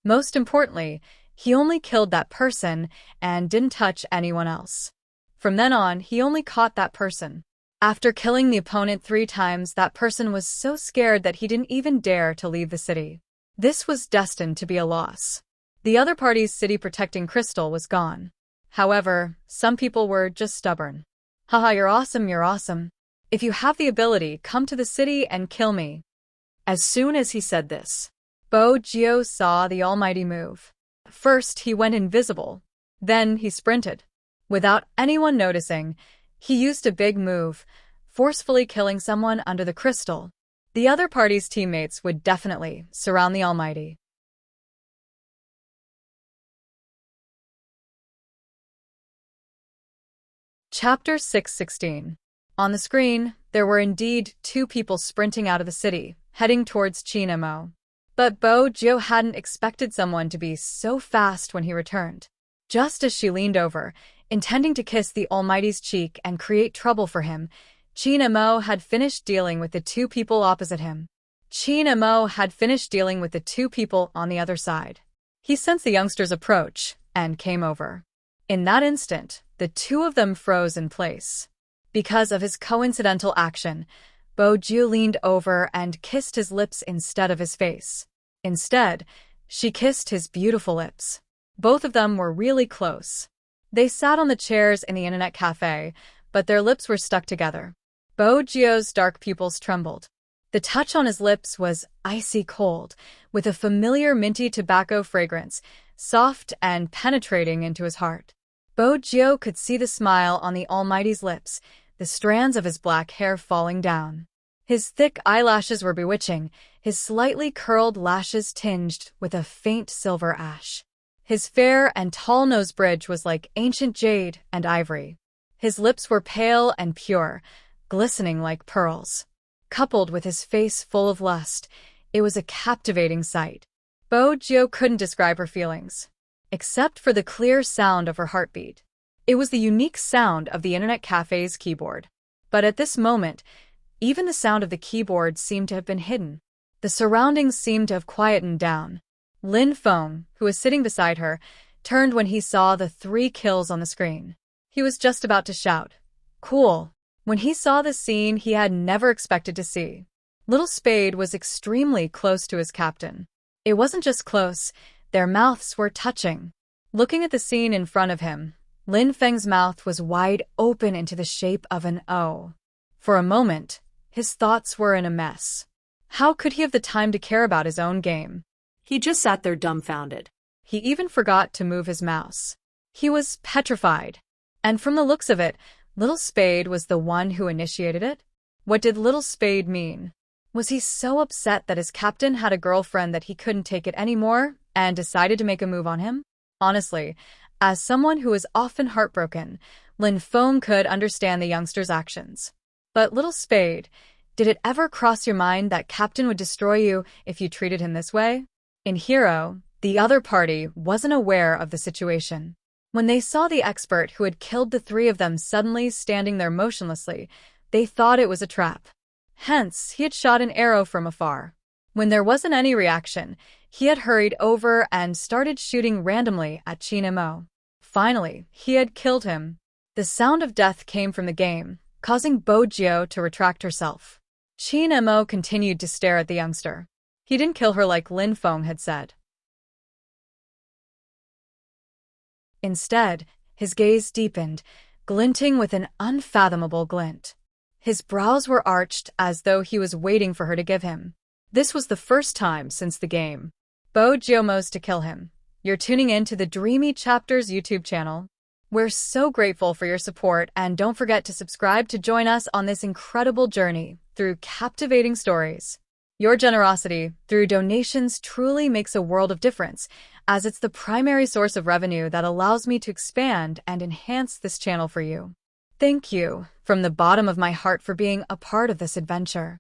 Most importantly, he only killed that person and didn't touch anyone else. From then on, he only caught that person. After killing the opponent 3 times, that person was so scared that he didn't even dare to leave the city. This was destined to be a loss. The other party's city protecting crystal was gone. However, some people were just stubborn. Haha, you're awesome, you're awesome. If you have the ability, come to the city and kill me. As soon as he said this, Bo-Jio saw the Almighty move. First, he went invisible. Then he sprinted. Without anyone noticing, he used a big move, forcefully killing someone under the crystal. The other party's teammates would definitely surround the Almighty. Chapter 616. On the screen, there were indeed two people sprinting out of the city, heading towards Chinamo. But Bo-Gyo hadn't expected someone to be so fast when he returned. Just as she leaned over, intending to kiss the Almighty's cheek and create trouble for him, Chinamo had finished dealing with the two people opposite him. Chinamo had finished dealing with the two people on the other side. He sensed the youngster's approach and came over. In that instant, the two of them froze in place. Because of his coincidental action, Bo-Gyo leaned over and kissed his lips instead of his face. Instead, she kissed his beautiful lips. Both of them were really close. They sat on the chairs in the internet cafe, but their lips were stuck together. Bo-Gyo's dark pupils trembled. The touch on his lips was icy cold, with a familiar minty tobacco fragrance, soft and penetrating into his heart. Bo-Gyo could see the smile on the Almighty's lips, the strands of his black hair falling down. His thick eyelashes were bewitching, his slightly curled lashes tinged with a faint silver ash. His fair and tall nose bridge was like ancient jade and ivory. His lips were pale and pure, glistening like pearls. Coupled with his face full of lust, it was a captivating sight. Bo-Gyo couldn't describe her feelings, except for the clear sound of her heartbeat. It was the unique sound of the internet cafe's keyboard. But at this moment, even the sound of the keyboard seemed to have been hidden. The surroundings seemed to have quietened down. Lin Feng, who was sitting beside her, turned when he saw the 3 kills on the screen. He was just about to shout, "Cool," when he saw the scene he had never expected to see. Little Spade was extremely close to his captain. It wasn't just close, their mouths were touching. Looking at the scene in front of him, Lin Feng's mouth was wide open into the shape of an O. For a moment, his thoughts were in a mess. How could he have the time to care about his own game? He just sat there dumbfounded. He even forgot to move his mouse. He was petrified. And from the looks of it, Little Spade was the one who initiated it? What did Little Spade mean? Was he so upset that his captain had a girlfriend that he couldn't take it anymore and decided to make a move on him? Honestly, as someone who is often heartbroken, Lin Feng could understand the youngster's actions. But Little Spade, did it ever cross your mind that Captain would destroy you if you treated him this way? In Hero, the other party wasn't aware of the situation. When they saw the expert who had killed the 3 of them suddenly standing there motionlessly, they thought it was a trap. Hence, he had shot an arrow from afar. When there wasn't any reaction, he had hurried over and started shooting randomly at Chinamo. Finally, he had killed him. The sound of death came from the game, causing Bo-Gyo to retract herself. Chinamo continued to stare at the youngster. He didn't kill her like Lin Feng had said. Instead, his gaze deepened, glinting with an unfathomable glint. His brows were arched as though he was waiting for her to give him. This was the first time since the game. Bo-Gyo mows to kill him. You're tuning in to the Dreamy Chapters YouTube channel. We're so grateful for your support, and don't forget to subscribe to join us on this incredible journey through captivating stories. Your generosity through donations truly makes a world of difference, as it's the primary source of revenue that allows me to expand and enhance this channel for you. Thank you from the bottom of my heart for being a part of this adventure.